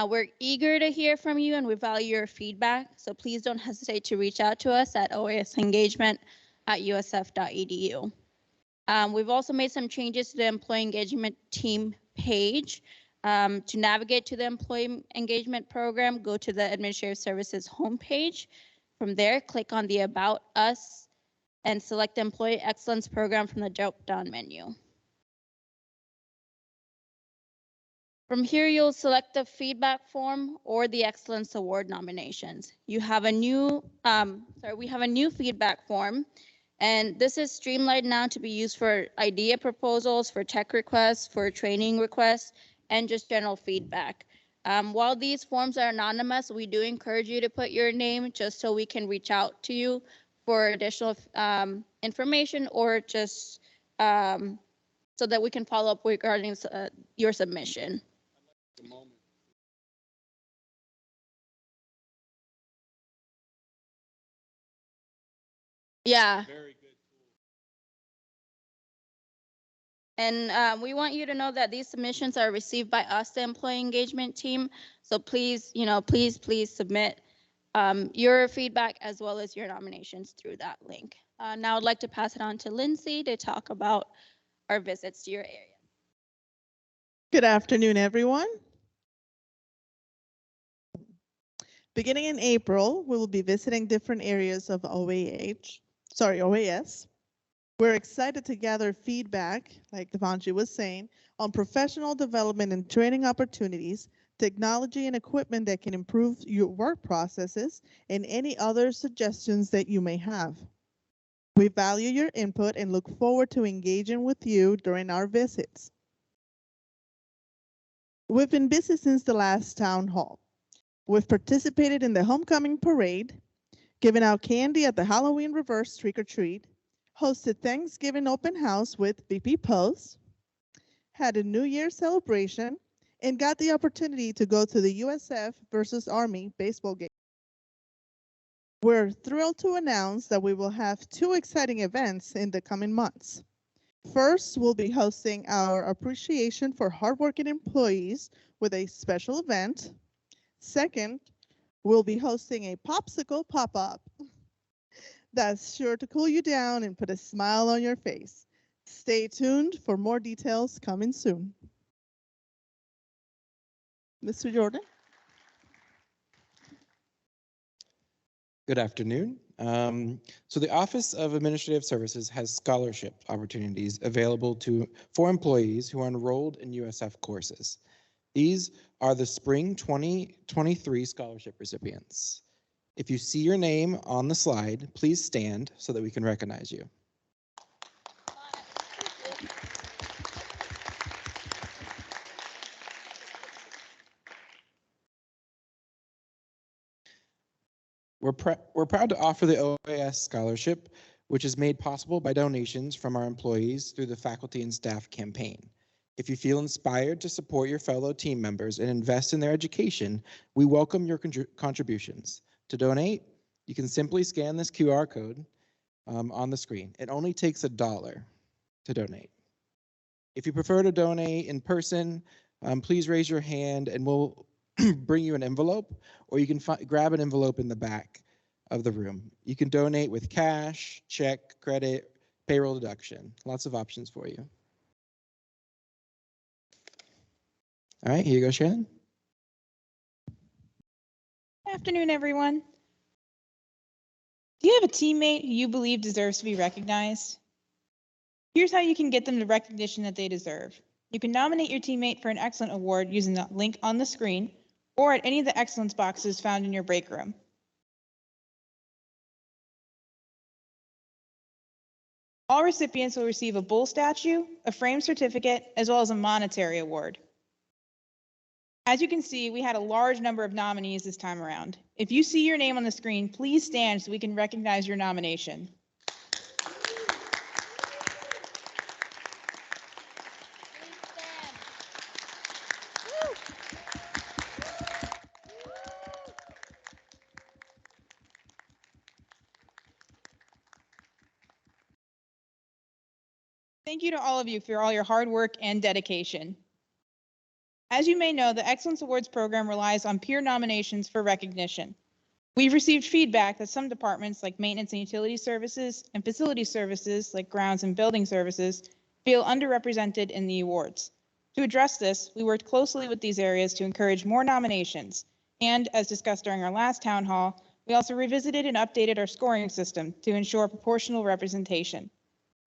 We're eager to hear from you, and we value your feedback, so please don't hesitate to reach out to us at oasengagement@usf.edu. We've also made some changes to the employee engagement team page. To navigate to the employee engagement program, go to the Administrative Services homepage. From there, click on the About Us and select the Employee Excellence Program from the drop-down menu. From here, you'll select the feedback form or the Excellence Award nominations. You have a new, we have a new feedback form, and this is streamlined now to be used for idea proposals, for tech requests, for training requests, and just general feedback. While these forms are anonymous, we do encourage you to put your name just so we can reach out to you for additional information or just so that we can follow up regarding your submission. Yeah. Very good. And we want you to know that these submissions are received by us, the employee engagement team. So please, please submit your feedback as well as your nominations through that link. Now I'd like to pass it on to Lindsay to talk about our visits to your area. Good afternoon, everyone. Beginning in April, we will be visiting different areas of OAS. We're excited to gather feedback, like Devanshi was saying, on professional development and training opportunities, technology and equipment that can improve your work processes, and any other suggestions that you may have. We value your input and look forward to engaging with you during our visits. We've been busy since the last town hall. We've participated in the homecoming parade, given out candy at the Halloween reverse trick or treat, hosted Thanksgiving open house with VP Post, had a New Year celebration, and got the opportunity to go to the USF versus Army baseball game. We're thrilled to announce that we will have two exciting events in the coming months. First, we'll be hosting our appreciation for hardworking employees with a special event. Second, we'll be hosting a popsicle pop-up that's sure to cool you down and put a smile on your face. Stay tuned for more details coming soon. Mr. Jordan. Good afternoon. So the Office of Administrative Services has scholarship opportunities available for employees who are enrolled in USF courses. These are the Spring 2023 scholarship recipients. If you see your name on the slide, please stand so that we can recognize you. We're proud to offer the OAS Scholarship, which is made possible by donations from our employees through the Faculty and Staff Campaign. If you feel inspired to support your fellow team members and invest in their education, we welcome your contributions. To donate, you can simply scan this QR code on the screen. It only takes $1 to donate. If you prefer to donate in person, please raise your hand and we'll bring you an envelope, or you can grab an envelope in the back of the room. You can donate with cash, check, credit, payroll deduction. Lots of options for you. All right, here you go, Shannon. Afternoon, everyone. Do you have a teammate who you believe deserves to be recognized? Here's how you can get them the recognition that they deserve. You can nominate your teammate for an excellent award using the link on the screen or at any of the excellence boxes found in your break room. All recipients will receive a bull statue, a framed certificate, as well as a monetary award. As you can see, we had a large number of nominees this time around. If you see your name on the screen, please stand so we can recognize your nomination. Thank you to all of you for all your hard work and dedication. As you may know, the Excellence Awards program relies on peer nominations for recognition. We've received feedback that some departments like maintenance and utility services and facility services like grounds and building services feel underrepresented in the awards. To address this, we worked closely with these areas to encourage more nominations. And as discussed during our last town hall, we also revisited and updated our scoring system to ensure proportional representation.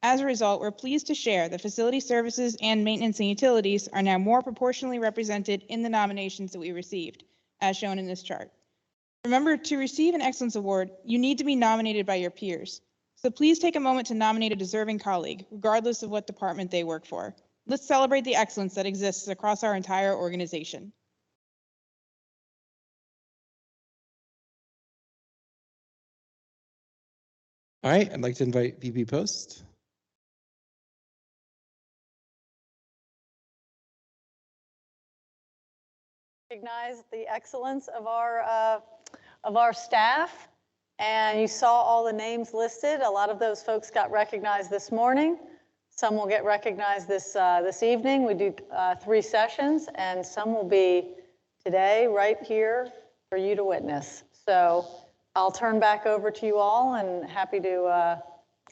As a result, we're pleased to share that facility services and maintenance and utilities are now more proportionally represented in the nominations that we received, as shown in this chart. Remember, to receive an Excellence Award, you need to be nominated by your peers. So please take a moment to nominate a deserving colleague, regardless of what department they work for. Let's celebrate the excellence that exists across our entire organization. All right, I'd like to invite VP Post. Recognize the excellence of our staff, and you saw all the names listed. A lot of those folks got recognized this morning. Some will get recognized this evening. We do 3 sessions, and some will be today right here for you to witness. So I'll turn back over to you all, and happy to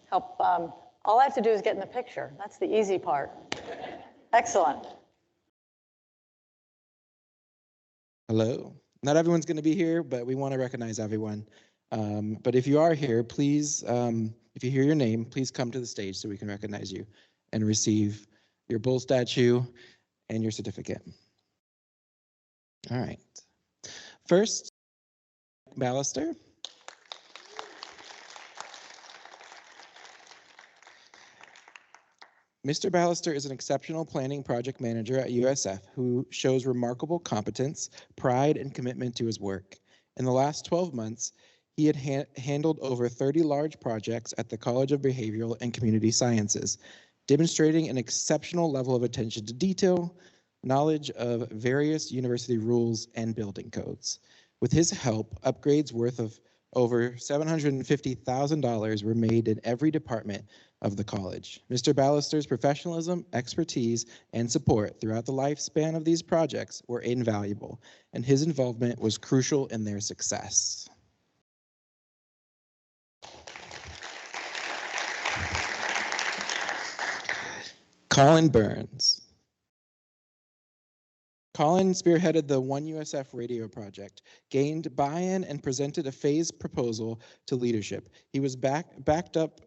help. All I have to do is get in the picture. That's the easy part. Excellent. Hello. Not everyone's going to be here, but we want to recognize everyone. But if you are here, please, if you hear your name, please come to the stage so we can recognize you and receive your bull statue and your certificate. All right. First, Ballister. Mr. Ballister is an exceptional planning project manager at USF who shows remarkable competence, pride, and commitment to his work. In the last 12 months, he had handled over 30 large projects at the College of Behavioral and Community Sciences, demonstrating an exceptional level of attention to detail, knowledge of various university rules and building codes. With his help, upgrades worth of over $750,000 were made in every department of the college. Mr. Ballister's professionalism, expertise, and support throughout the lifespan of these projects were invaluable, and his involvement was crucial in their success. Colin Burns. Colin spearheaded the One USF radio project, gained buy-in, and presented a phased proposal to leadership. He was backed up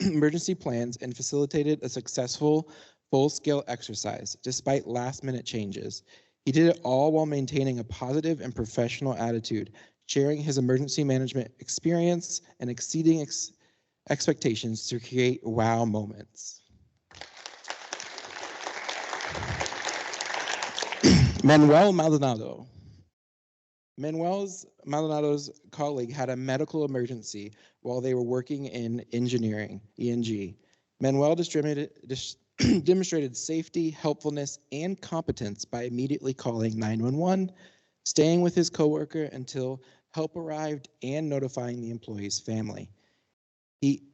emergency plans and facilitated a successful full-scale exercise despite last-minute changes. He did it all while maintaining a positive and professional attitude, sharing his emergency management experience and exceeding expectations to create wow moments. Manuel Maldonado. Maldonado's colleague had a medical emergency while they were working in engineering, ENG. Manuel demonstrated safety, helpfulness, and competence by immediately calling 911, staying with his coworker until help arrived, and notifying the employee's family.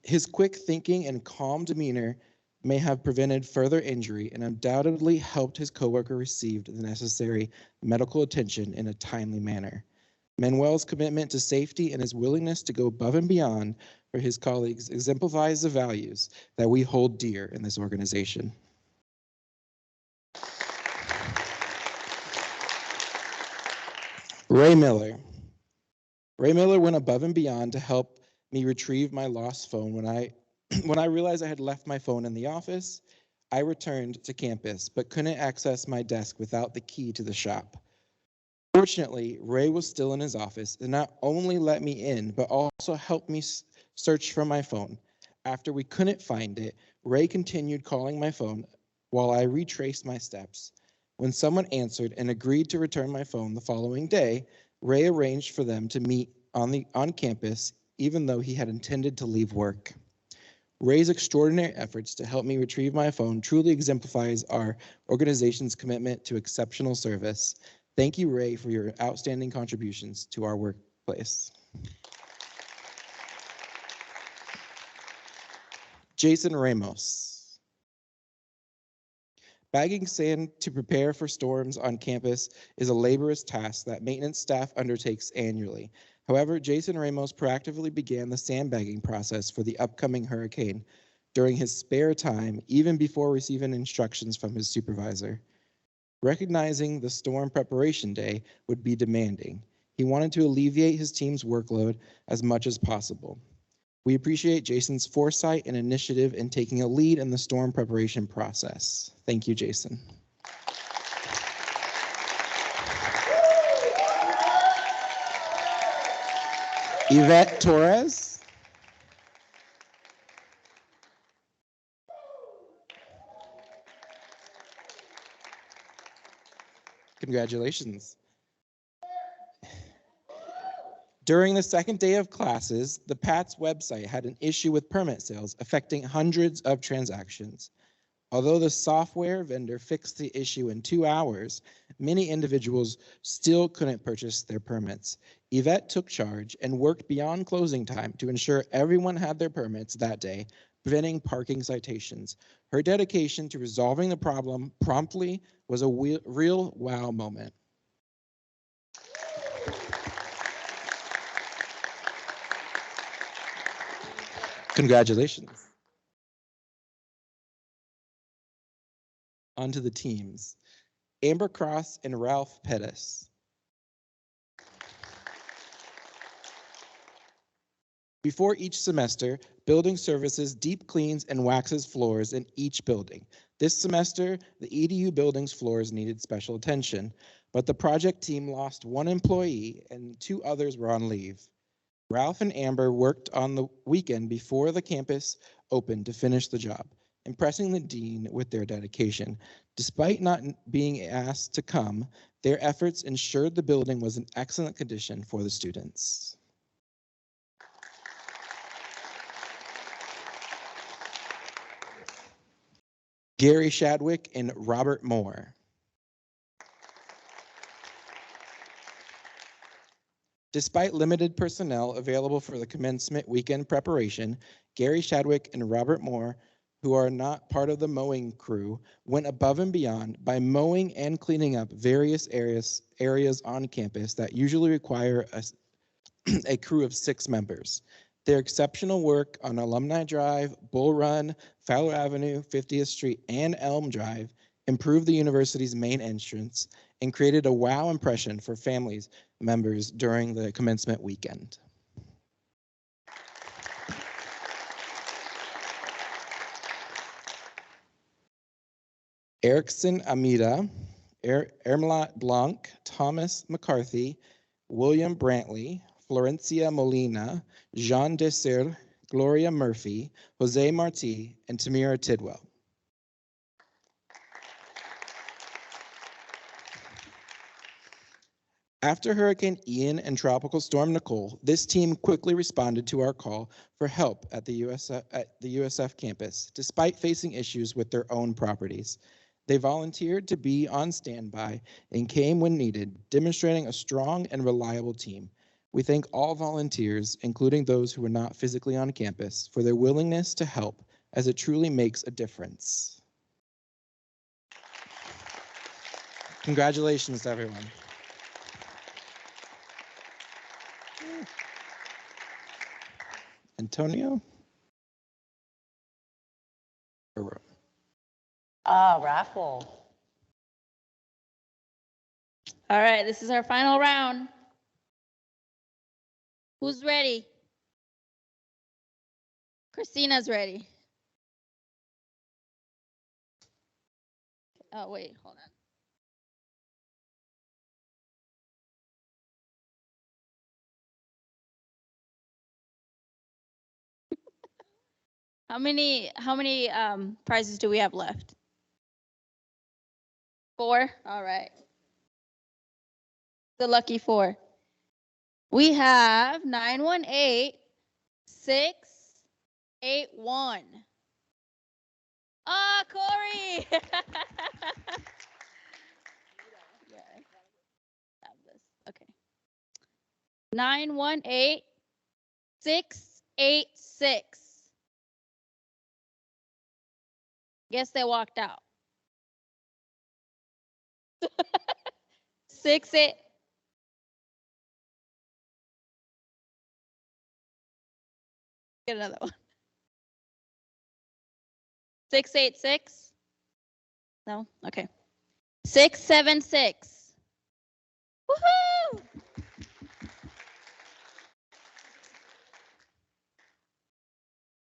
His quick thinking and calm demeanor may have prevented further injury and undoubtedly helped his coworker receive the necessary medical attention in a timely manner. Manuel's commitment to safety and his willingness to go above and beyond for his colleagues exemplifies the values that we hold dear in this organization. Ray Miller. Ray Miller went above and beyond to help me retrieve my lost phone when I realized I had left my phone in the office. I returned to campus, but couldn't access my desk without the key to the shop. Fortunately, Ray was still in his office and not only let me in, but also helped me search for my phone. After we couldn't find it, Ray continued calling my phone while I retraced my steps. When someone answered and agreed to return my phone the following day, Ray arranged for them to meet on campus, even though he had intended to leave work. Ray's extraordinary efforts to help me retrieve my phone truly exemplifies our organization's commitment to exceptional service. Thank you, Ray, for your outstanding contributions to our workplace. Jason Ramos. Bagging sand to prepare for storms on campus is a laborious task that maintenance staff undertakes annually. However, Jason Ramos proactively began the sandbagging process for the upcoming hurricane during his spare time, even before receiving instructions from his supervisor. Recognizing the storm preparation day would be demanding, he wanted to alleviate his team's workload as much as possible. We appreciate Jason's foresight and initiative in taking a lead in the storm preparation process. Thank you, Jason. Yvette Torres. Congratulations. During the second day of classes, the PATS website had an issue with permit sales affecting hundreds of transactions. Although the software vendor fixed the issue in 2 hours, many individuals still couldn't purchase their permits. Yvette took charge and worked beyond closing time to ensure everyone had their permits that day, preventing parking citations. Her dedication to resolving the problem promptly was a real wow moment. Congratulations. On to the teams. Amber Cross and Ralph Pettis. Before each semester, building services deep cleans and waxes floors in each building. This semester, the EDU building's floors needed special attention, but the project team lost 1 employee and 2 others were on leave. Ralph and Amber worked on the weekend before the campus opened to finish the job, impressing the dean with their dedication. Despite not being asked to come, their efforts ensured the building was in excellent condition for the students. Gary Shadwick and Robert Moore. Despite limited personnel available for the commencement weekend preparation, Gary Shadwick and Robert Moore, who are not part of the mowing crew, went above and beyond by mowing and cleaning up various areas on campus that usually require a crew of 6 members. Their exceptional work on Alumni Drive, Bull Run, Fowler Avenue, 50th Street, and Elm Drive improved the university's main entrance and created a wow impression for families members during the commencement weekend. Erickson Amida, Ermelat Blanc, Thomas McCarthy, William Brantley, Florencia Molina, Jean Desir, Gloria Murphy, Jose Marti, and Tamira Tidwell. After Hurricane Ian and Tropical Storm Nicole, this team quickly responded to our call for help at the USF campus, despite facing issues with their own properties. They volunteered to be on standby and came when needed, demonstrating a strong and reliable team. We thank all volunteers, including those who were not physically on campus, for their willingness to help, as it truly makes a difference. Congratulations to everyone. Antonio? Raffle. All right, this is our final round. Who's ready? Christina's ready. Oh, wait, hold on. How many prizes do we have left? 4? All right. The lucky 4. We have 918681. Ah, Corey. Okay. 918686. Guess they walked out. 68. Get another one. 686. No? Okay. 676. Woohoo!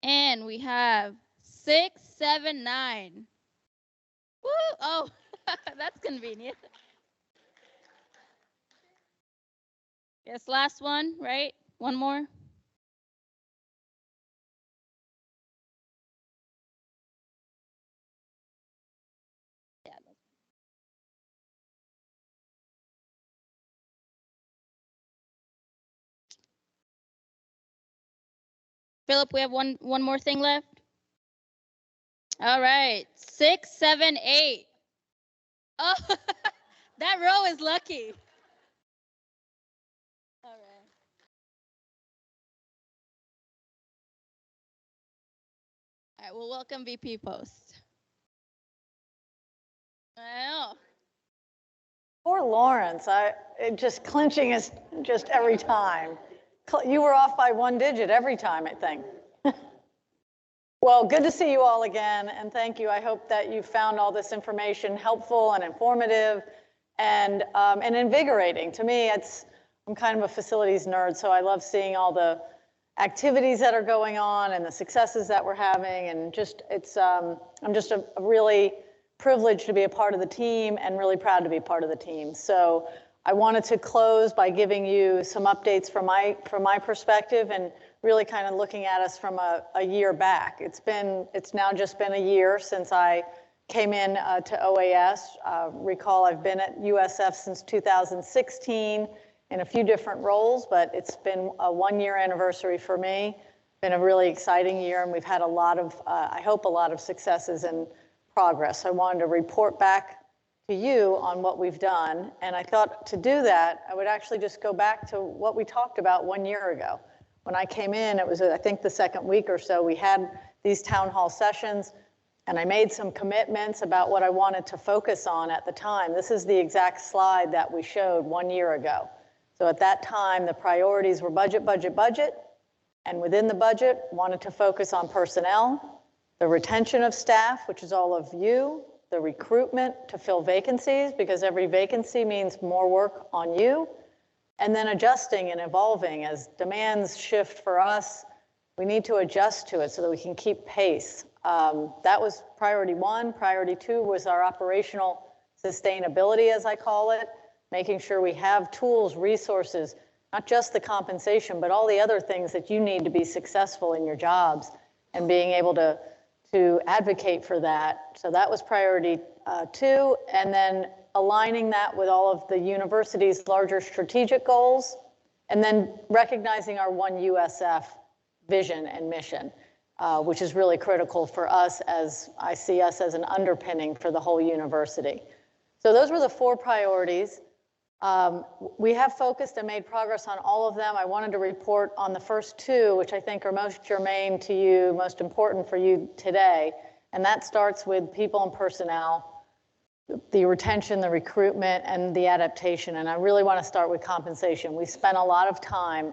And we have 679. Woo! Oh, that's convenient. Yes, last one, right? One more. Yeah. Philip, we have one more thing left. All right, 678. Oh, that row is lucky. All right. All right, well, welcome VP Post. I know. Poor Lawrence, just clinching is just every time. You were off by 1 digit every time, I think. Well, good to see you all again, and thank you. I hope that you found all this information helpful and informative and invigorating. To me, I'm kind of a facilities nerd, so I love seeing all the activities that are going on and the successes that we're having, and I'm just a really privileged to be a part of the team and really proud to be part of the team. So I wanted to close by giving you some updates from my perspective and really kind of looking at us from a year back. It's now just been a year since I came in to OAS. Recall I've been at USF since 2016 in a few different roles, but it's been a 1-year anniversary for me. Been a really exciting year, and we've had a lot of, I hope, a lot of successes and progress. I wanted to report back to you on what we've done, and I thought to do that, I would actually just go back to what we talked about 1 year ago. When I came in, it was, I think, the second week or so, we had these town hall sessions, and I made some commitments about what I wanted to focus on at the time. This is the exact slide that we showed 1 year ago. So at that time, the priorities were budget, budget, budget, and within the budget, wanted to focus on personnel, the retention of staff, which is all of you, the recruitment to fill vacancies, because every vacancy means more work on you, and then adjusting and evolving as demands shift for us. We need to adjust to it so that we can keep pace. That was priority 1. Priority 2 was our operational sustainability, as I call it, making sure we have tools, resources, not just the compensation, but all the other things that you need to be successful in your jobs, and being able to advocate for that. So that was priority 2, and then aligning that with all of the university's larger strategic goals, and then recognizing our One USF vision and mission, which is really critical for us, as I see us as an underpinning for the whole university. So those were the 4 priorities. We have focused and made progress on all of them. I wanted to report on the first 2, which I think are most germane to you, most important for you today. And that starts with people and personnel, the retention, the recruitment, and the adaptation. And I really want to start with compensation. We spent a lot of time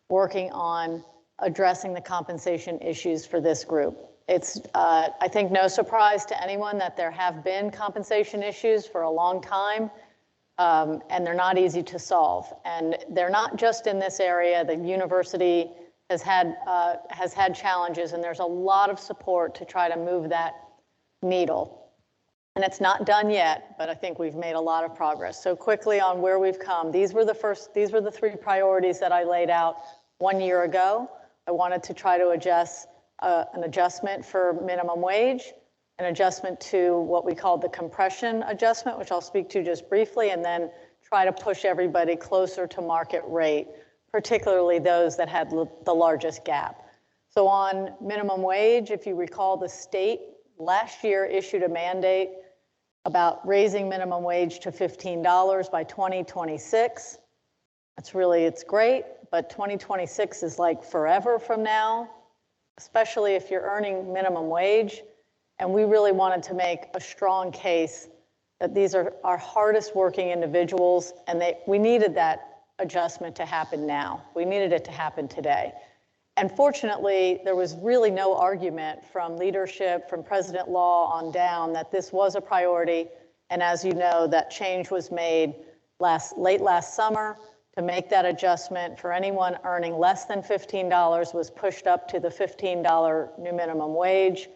working on addressing the compensation issues for this group. It's, I think, no surprise to anyone that there have been compensation issues for a long time. and they're not easy to solve. And they're not just in this area. The university has had challenges, and there's a lot of support to try to move that needle. And it's not done yet, but I think we've made a lot of progress. So quickly on where we've come, these were the three priorities that I laid out 1 year ago. I wanted to try to an adjustment for minimum wage, an adjustment to what we called the compression adjustment, which I'll speak to just briefly, and then try to push everybody closer to market rate, particularly those that had the largest gap. So on minimum wage, if you recall, the state last year issued a mandate about raising minimum wage to $15 by 2026. It's great, but 2026 is like forever from now, especially if you're earning minimum wage. And we really wanted to make a strong case that these are our hardest working individuals, and we needed that adjustment to happen now. We needed it to happen today. And fortunately, there was really no argument from leadership, from President Law on down, that this was a priority. And as you know, that change was made late last summer to make that adjustment for anyone earning less than $15 was pushed up to the $15 new minimum wage.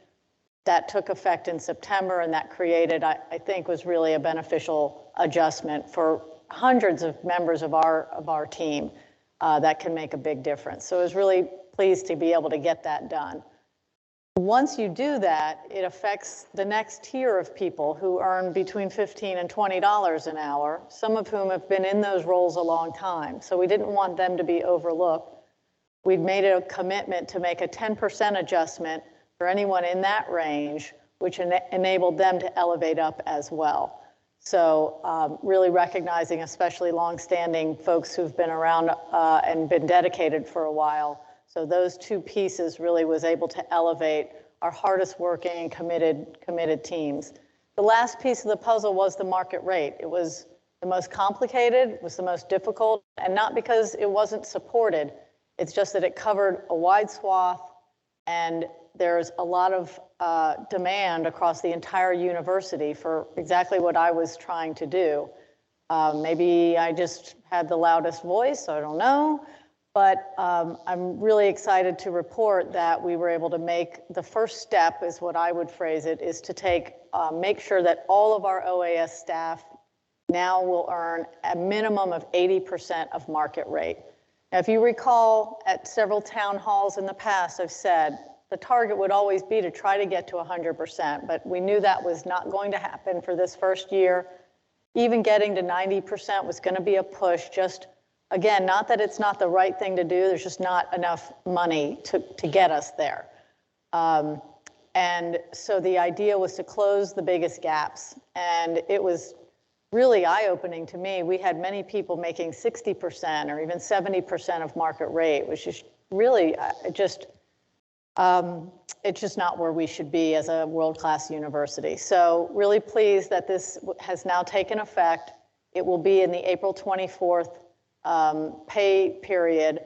That took effect in September, and that created, I think, was really a beneficial adjustment for hundreds of members of our team that can make a big difference. So I was really pleased to be able to get that done. Once you do that, it affects the next tier of people who earn between $15 and $20 an hour, some of whom have been in those roles a long time. So we didn't want them to be overlooked. We'd made a commitment to make a 10% adjustment for anyone in that range, which enabled them to elevate up as well. So really recognizing especially longstanding folks who've been around and been dedicated for a while. So those two pieces really was able to elevate our hardest working, committed teams. The last piece of the puzzle was the market rate. It was the most complicated, it was the most difficult, and not because it wasn't supported. It's just that it covered a wide swath, and there's a lot of demand across the entire university for exactly what I was trying to do. Maybe I just had the loudest voice, I don't know. But I'm really excited to report that we were able to make the first step, is what I would phrase it, is to make sure that all of our OAS staff now will earn a minimum of 80% of market rate. Now, if you recall, at several town halls in the past, I've said the target would always be to try to get to 100%, but we knew that was not going to happen for this first year. Even getting to 90% was going to be a push. Just again, not that it's not the right thing to do, there's just not enough money to get us there. And so the idea was to close the biggest gaps. And it was really eye-opening to me. We had many people making 60% or even 70% of market rate, which is really it's just not where we should be as a world-class university. So really pleased that this has now taken effect. It will be in the April 24th pay period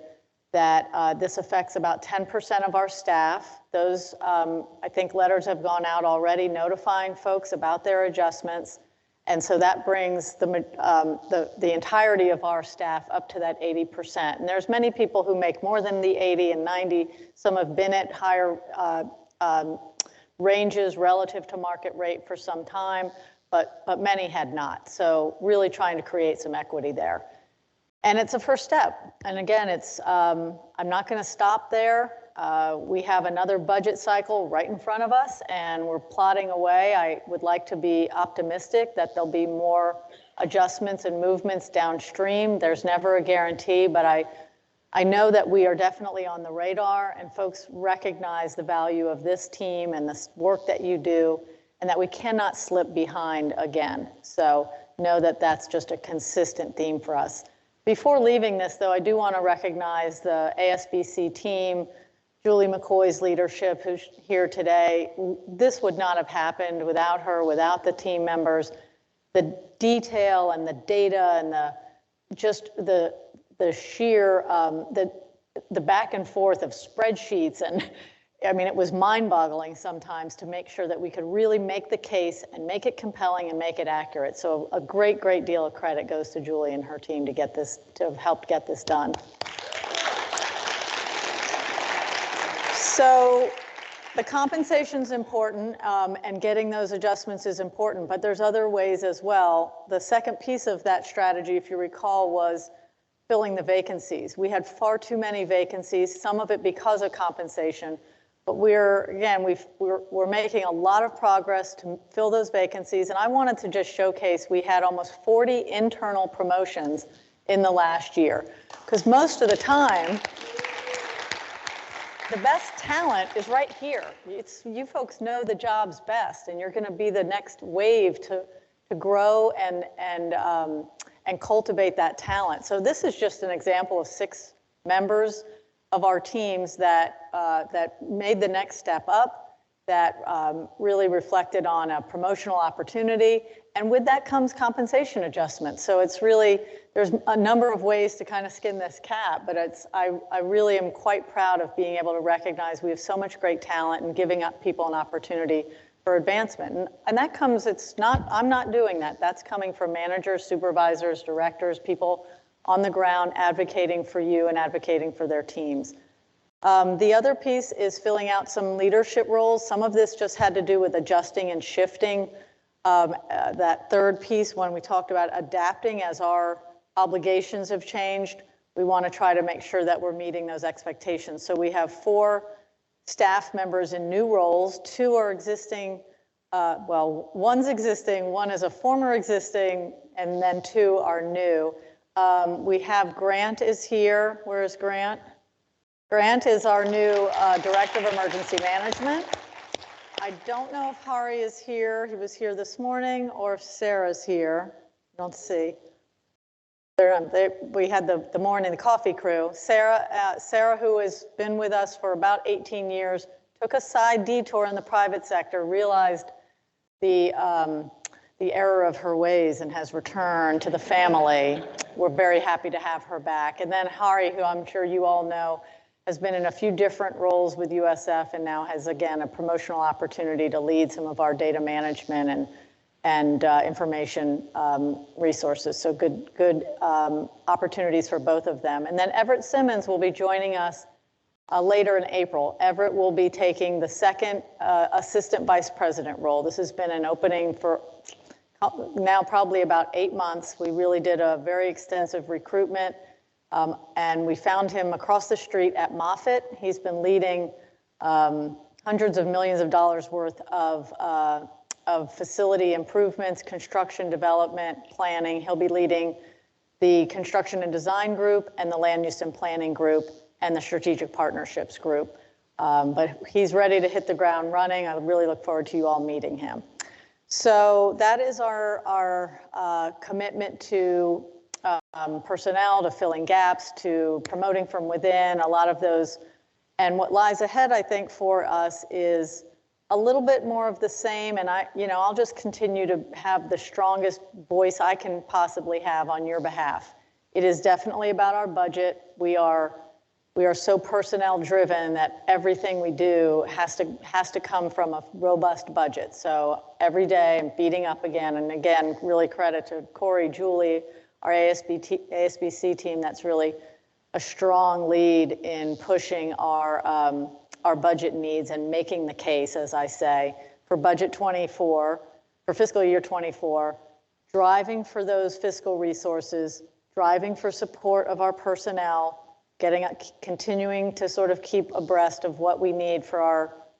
that this affects about 10% of our staff. Those, I think letters have gone out already notifying folks about their adjustments. And so that brings the entirety of our staff up to that 80%. And there's many people who make more than the 80 and 90. Some have been at higher ranges relative to market rate for some time, but many had not. So really trying to create some equity there. And it's a first step. And again, I'm not going to stop there. We have another budget cycle right in front of us, and we're plodding away. I would like to be optimistic that there'll be more adjustments and movements downstream. There's never a guarantee, but I know that we are definitely on the radar, and folks recognize the value of this team and the work that you do, and that we cannot slip behind again. So know that that's just a consistent theme for us. Before leaving this, though, I do want to recognize the ASBC team, Julie McCoy's leadership, who's here today. This would not have happened without her, without the team members. The detail and the data and the sheer, the back and forth of spreadsheets and I mean, it was mind-boggling sometimes to make sure that we could really make the case and make it compelling and make it accurate. So a great, great deal of credit goes to Julie and her team to get this, to have helped get this done. So the compensation's important, and getting those adjustments is important, but there's other ways as well. The second piece of that strategy, if you recall, was filling the vacancies. We had far too many vacancies, some of it because of compensation, but we're making a lot of progress to fill those vacancies. And I wanted to just showcase, we had almost 40 internal promotions in the last year, because most of the time, the best talent is right here. You folks know the jobs best, and you're going to be the next wave to grow and cultivate that talent. So this is just an example of 6 members of our teams that made the next step up, that really reflected on a promotional opportunity. And with that comes compensation adjustments. So it's really, there's a number of ways to kind of skin this cat, but I really am quite proud of being able to recognize we have so much great talent and giving up people an opportunity for advancement. And that comes, I'm not doing that. That's coming from managers, supervisors, directors, people on the ground advocating for you and advocating for their teams. The other piece is filling out some leadership roles. Some of this just had to do with adjusting and shifting. That third piece, when we talked about adapting as our obligations have changed, we want to try to make sure that we're meeting those expectations. So we have 4 staff members in new roles. 2 are existing, well, one's existing, one is a former existing, and then 2 are new. We have Grant is here. Where is Grant? Grant is our new Director of Emergency Management. I don't know if Hari is here. He was here this morning, or if Sarah's here. I don't see. We had the morning, the coffee crew. Sarah, who has been with us for about 18 years, took a side detour in the private sector, realized the error of her ways, and has returned to the family. We're very happy to have her back. And then Hari, who I'm sure you all know, has been in a few different roles with USF and now has, again, a promotional opportunity to lead some of our data management and information resources. So good opportunities for both of them. And then Everett Simmons will be joining us later in April. Everett will be taking the second assistant vice president role. This has been an opening for now probably about 8 months. We really did a very extensive recruitment. And we found him across the street at Moffitt. He's been leading hundreds of millions of dollars worth of facility improvements, construction development, planning. He'll be leading the construction and design group and the land use and planning group and the strategic partnerships group. But he's ready to hit the ground running. I really look forward to you all meeting him. So that is our commitment to personnel, to filling gaps, to promoting from within, a lot of those. And what lies ahead, I think, for us is a little bit more of the same. And I'll just continue to have the strongest voice I can possibly have on your behalf. It is definitely about our budget. We are so personnel driven that everything we do has to come from a robust budget. So every day I'm beating up again and again, really credit to Corey, Julie, our ASBC team. That's really a strong lead in pushing our budget needs and making the case, as I say, for budget 24, for fiscal year 24, driving for those fiscal resources, driving for support of our personnel, continuing to sort of keep abreast of what we need for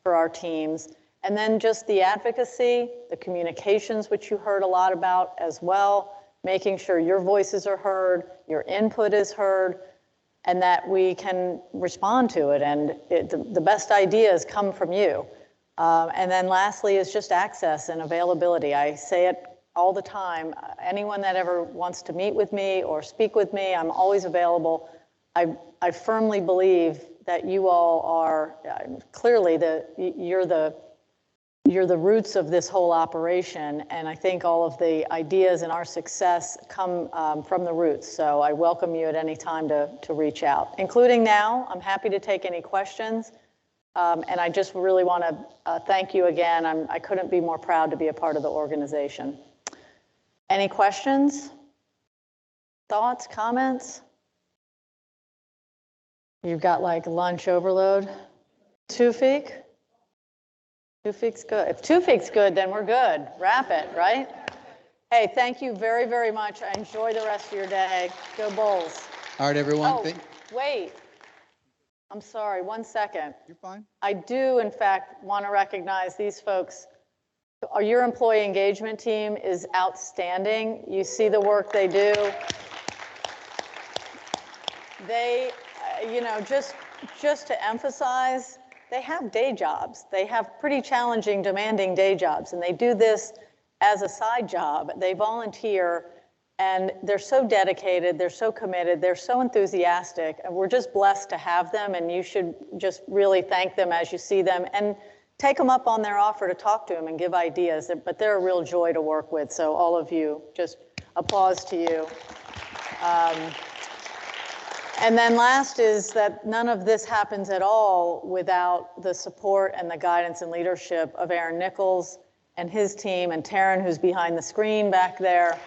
our teams. And then just the advocacy, the communications, which you heard a lot about as well, making sure your voices are heard, your input is heard, and that we can respond to it. And the best ideas come from you. And then lastly is just access and availability. I say it all the time. Anyone that ever wants to meet with me or speak with me, I'm always available. I firmly believe that you all are clearly you're the roots of this whole operation, and I think all of the ideas and our success come from the roots. So I welcome you at any time to reach out, including now. I'm happy to take any questions. And I just really want to thank you again. I couldn't be more proud to be a part of the organization. Any questions? Thoughts, comments? You've got like lunch overload? Tufik? Tufik's good. If Tufik's good, then we're good. Wrap it, right? Hey, thank you very, very much. I enjoy the rest of your day. Go Bulls. All right, everyone. Oh, wait. I'm sorry, 1 second. You're fine. I do, in fact, want to recognize these folks. Your employee engagement team is outstanding. You see the work they do. They, you know, just to emphasize, they have day jobs. They have pretty challenging, demanding day jobs, and they do this as a side job. They volunteer, and they're so dedicated, they're so committed, they're so enthusiastic, and we're just blessed to have them, and you should just really thank them as you see them, and take them up on their offer to talk to them and give ideas. But they're a real joy to work with, so all of you, just applause to you. And then last is that none of this happens at all without the support and the guidance and leadership of Aaron Nichols and his team, and Taryn, who's behind the screen back there,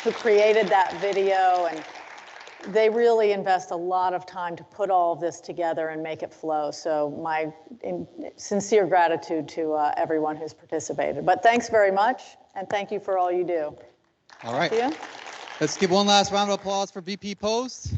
who created that video. And they really invest a lot of time to put all of this together and make it flow. So my sincere gratitude to everyone who's participated. But thanks very much, and thank you for all you do. All right. Thank you. Let's give one last round of applause for VP Post.